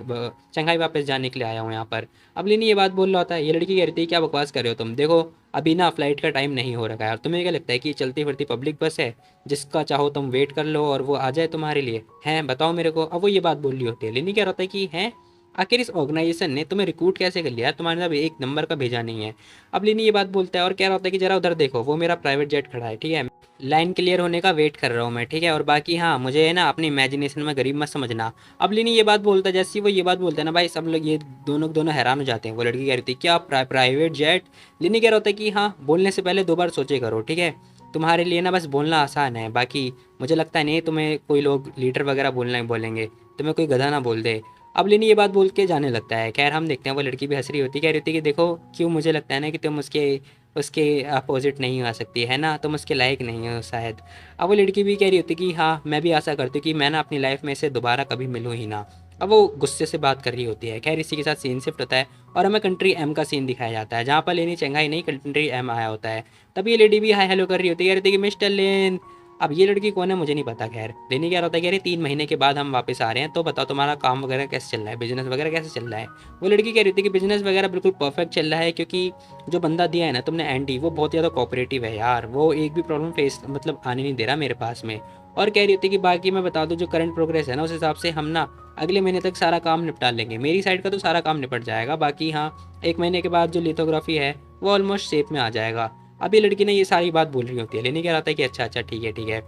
चंगाई वापस जाने के लिए आया हूँ यहाँ पर। अब लेनी ये बात बोल रहा होता है, ये लड़की कह रही थी क्या बकवास कर रहे हो तुम? देखो अभी ना फ्लाइट का टाइम नहीं हो रखा है और तुम्हें क्या लगता है कि ये चलती फिरती पब्लिक बस है जिसका चाहो तुम वेट कर लो और वो आ जाए तुम्हारे लिए? हैं बताओ मेरे को? अब वो ये बात बोल रही होती है, लेनी कह रहा होता है कि हैं आखिर इस ऑर्गेनाइजेशन ने तुम्हें रिक्रूट कैसे कर लिया है? तुम्हारे साथ एक नंबर का भेजा नहीं है। अब लेनी ये बात बोलता है और कह रहा होता है कि जरा उधर देखो वो मेरा प्राइवेट जेट खड़ा है, ठीक है? लाइन क्लियर होने का वेट कर रहा हूँ मैं, ठीक है। और बाकी हाँ, मुझे है ना अपनी इमेजिनेशन में गरीब मत समझना। अब लिनी ये बात बोलता है, जैसे ही वो ये बात बोलता है ना भाई, सब लोग ये दोनों के दोनों हैरान हो जाते हैं। वो लड़की कह रही थी क्या प्राइवेट जेट? लिनी कह रहा होता है कि हाँ, बोलने से पहले 2 बार सोचे करो, ठीक है। तुम्हारे लिए ना बस बोलना आसान है, बाकी मुझे लगता है नहीं तुम्हें कोई लोग लीडर वगैरह बोलना बोलेंगे, तुम्हें कोई गधा ना बोल दे। अब लिनी ये बात बोल के जाने लगता है। खैर हम देखते हैं वो लड़की भी हंस रही होती है, कह रही होती कि देखो क्यों, मुझे लगता है ना कि तुम उसके उसके अपोजिट नहीं आ सकती है ना, तुम उसके लायक नहीं हो शायद। अब वो लड़की भी कह रही होती कि हाँ, मैं भी आशा करती हूँ कि मैं ना अपनी लाइफ में इसे दोबारा कभी मिलूँ ही ना। अब वो गुस्से से बात कर रही होती है। खैर इसी के साथ सीन शिफ्ट होता है और हमें कंट्री एम का सीन दिखाया जाता है, जहाँ पर लेनी चंगाई नहीं, कंट्री एम आया होता है। तब ये लेडी भी हाय हेलो कर रही होती है, कह रही थी कि मिस्टर लेन। अब ये लड़की कौन है मुझे नहीं पता। खैर लेनी क्या होता है, कह रही 3 महीने के बाद हम वापस आ रहे हैं, तो बताओ तुम्हारा काम वगैरह कैसे चल रहा है, बिजनेस वगैरह कैसे चल रहा है। वो लड़की कह रही थी कि बिजनेस वगैरह बिल्कुल परफेक्ट चल रहा है, क्योंकि जो बंदा दिया है ना तुमने एंडी, वो बहुत ज़्यादा कोऑपरेटिव है यार, वो एक भी प्रॉब्लम फेस मतलब आने नहीं दे रहा मेरे पास में। और कह रही होती कि बाकी मैं बता दूं जो करंट प्रोग्रेस है ना, उस हिसाब से हम ना अगले महीने तक सारा काम निपटा लेंगे, मेरी साइड का तो सारा काम निपट जाएगा। बाकी हाँ, 1 महीने के बाद जो लिथोग्राफी है वो ऑलमोस्ट शेप में आ जाएगा। अभी लड़की ने ये सारी बात बोल रही होती है, लेनी कह रहा था कि अच्छा अच्छा ठीक है ठीक है।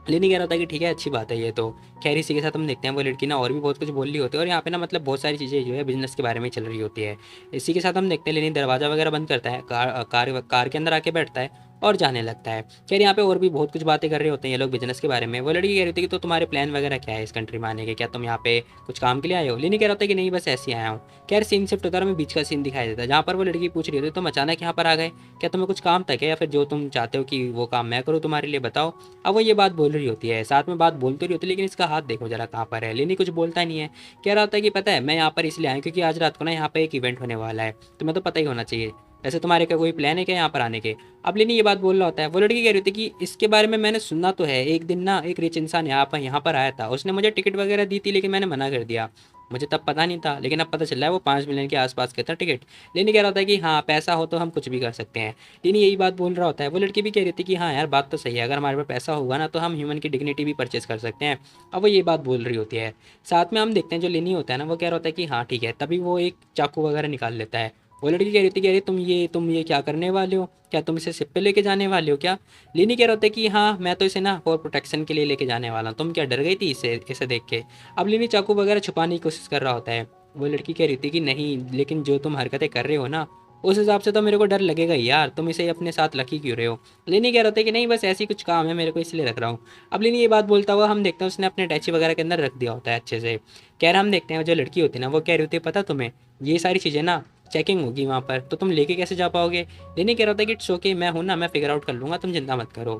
लेनी कह रहा था कि ठीक है अच्छी बात है ये तो। खैर इसी के साथ हम देखते हैं वो लड़की ना और भी बहुत कुछ बोल रही होती है, और यहाँ पे ना मतलब बहुत सारी चीज़ें जो है बिजनेस के बारे में चल रही होती है। इसी के साथ हम देखते हैं लेनी दरवाज़ा वगैरह बंद करता है, कार के अंदर आके बैठता है और जाने लगता है। खैर यहाँ पे और भी बहुत कुछ बातें कर रहे होते हैं ये लोग बिजनेस के बारे में। वो लड़की कह रही थी कि तो तुम्हारे प्लान वगैरह क्या है इस कंट्री में आने के, क्या तुम यहाँ पे कुछ काम के लिए आए हो? लेनी कह रहा था कि नहीं बस ऐसे ही आया हूँ। खैर सीन शिफ्ट होता है, हमें बीच का सीन दिखाई देता है, जहाँ पर वो लड़की पूछ रही होती है तुम अचानक यहाँ पर आ गए, क्या तुम्हें कुछ काम था क्या, या फिर जो तुम चाहते हो कि वो काम मैं करूँ तुम्हारे लिए, बताओ। अब वो ये बात बोल रही होती है, साथ में बात बोलती रही होती है, लेकिन इसका हाथ देखो जरा कहाँ पर है। लेनी कुछ बोलता नहीं है, कह रहा होता है कि पता है मैं यहाँ पर इसलिए आया हूँ क्योंकि आज रात को ना यहाँ पे एक इवेंट होने वाला है, तुम्हें तो पता ही होना चाहिए। वैसे तुम्हारे क्या कोई प्लान है क्या यहाँ पर आने के? अब लेनी ये बात बोल रहा होता है। वो लड़की कह रही थी कि इसके बारे में मैंने सुना तो है, एक दिन ना एक रिच इंसान यहाँ पर आया था, उसने मुझे टिकट वगैरह दी थी, लेकिन मैंने मना कर दिया। मुझे तब पता नहीं था, लेकिन अब पता चल रहा है वो 5 मिलियन के आसपास का था टिकट। लेनी कह रहा होता है कि हाँ पैसा हो तो हम कुछ भी कर सकते हैं। लेनी यही बात बोल रहा होता है। वो लड़की भी कह रही थी कि हाँ यार बात तो सही है, अगर हमारे पास पैसा होगा ना तो हम ह्यूमन की डिग्निटी भी परचेज कर सकते हैं। अब वो ये बात बोल रही होती है। साथ में हम देखते हैं जो लेनी होता है ना, वो कह रहा होता है कि हाँ ठीक है, तभी वो एक चाकू वगैरह निकाल लेता है। वो लड़की कह रही थी कि अरे तुम ये क्या करने वाले हो, क्या तुम इसे सिप पे लेके जाने वाले हो क्या? लेनी कह रहा होता है कि हाँ मैं तो इसे ना फॉर प्रोटेक्शन के लिए लेके जाने वाला हूँ, तुम क्या डर गई थी इसे इसे देख के? अब लेनी चाकू वगैरह छुपाने की कोशिश कर रहा होता है। वो लड़की कह रही थी कि नहीं, लेकिन जो तुम हरकतें कर रहे हो ना, उस हिसाब से तो मेरे को डर लगेगा ही यार, तुम इसे अपने साथ रखी क्यों रहे हो? लेनी कह रहा था कि नहीं बस ऐसी कुछ काम है मेरे को इसलिए रख रहा हूँ। अब लेनी ये बात बोलता हुआ हम देखते हैं उसने अपने अटैची वगैरह के अंदर रख दिया होता है अच्छे से। कह रहा हम देखते हैं जो लड़की होती है ना, वो कह रही होती है पता तुम्हें ये सारी चीज़ें ना चेकिंग होगी वहाँ पर, तो तुम लेके कैसे जा पाओगे? लेनी कह रहा था कि इट्स ओके, मैं हूँ ना, मैं फिगर आउट कर लूँगा, तुम चिंता मत करो।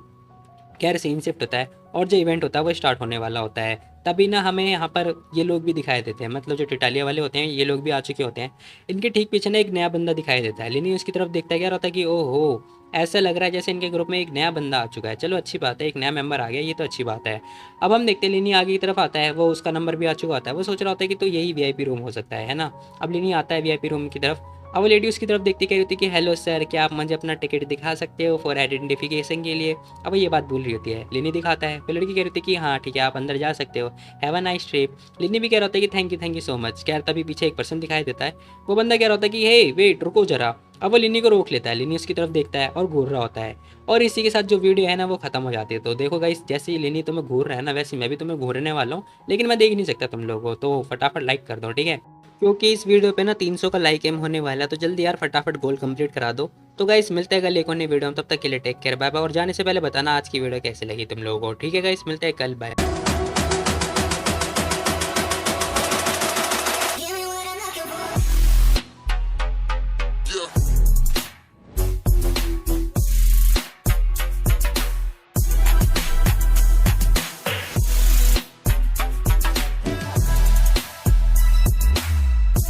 खैर सीन शिफ्ट होता है और जो इवेंट होता है वो स्टार्ट होने वाला होता है। तभी ना हमें यहाँ पर ये लोग भी दिखाई देते हैं, मतलब जो टिटालिया वाले होते हैं ये लोग भी आ चुके होते हैं। इनके ठीक पीछे ना एक नया बंदा दिखाई देता है। लेनी उसकी तरफ देखता है, क्या होता है कि ओहो, ऐसा लग रहा है जैसे इनके ग्रुप में एक नया बंदा आ चुका है। चलो अच्छी बात है, एक नया मेंबर आ गया, ये तो अच्छी बात है। अब हम देखते हैं लेनी आगे की तरफ आता है, वो उसका नंबर भी आ चुका होता है। वो सोच रहा होता है कि तो यही वीआईपी रूम हो सकता है ना। अब लेनी आता है वीआईपी रूम की तरफ। अब वो लेडी उसकी तरफ देखती कह रही होती कि हेलो सर, क्या आप मुझे अपना टिकट दिखा सकते हो फॉर आइडेंटिफिकेशन के लिए? अब वो ये बात बोल रही होती है, लिनी दिखाता है। फिर लड़की कह रही थी कि हाँ ठीक है आप अंदर जा सकते हो, हैव अ नाइस ट्रिप। लिनी भी कह रहा होता है कि थैंक यू सो मच। खैर तभी पीछे एक पर्सन दिखाई देता है। वो बंदा कह रहा होता है कि हे वेट रुको जरा। अब वो लिनी को रोक लेता है, लिनी उसकी तरफ देखता है और घूर रहा होता है। और इसी के साथ जो वीडियो है ना वो खत्म हो जाती है। तो देखो गाइस, जैसे ही लिनी तुम्हें घूर रहा है ना, वैसे मैं भी तुम्हें घूरने वाला हूँ, लेकिन मैं देख नहीं सकता तुम लोगों को, तो फटाफट लाइक कर दो ठीक है, क्योंकि इस वीडियो पे ना 300 का लाइक एम होने वाला है, तो जल्दी यार फटाफट गोल कंप्लीट करा दो। तो गाइस मिलते हैं कल एक और नई वीडियो में, तब तक के लिए टेक केयर, बाय बाय। और जाने से पहले बताना आज की वीडियो कैसी लगी तुम लोगों को, ठीक है गाइस, मिलते हैं कल, बाय।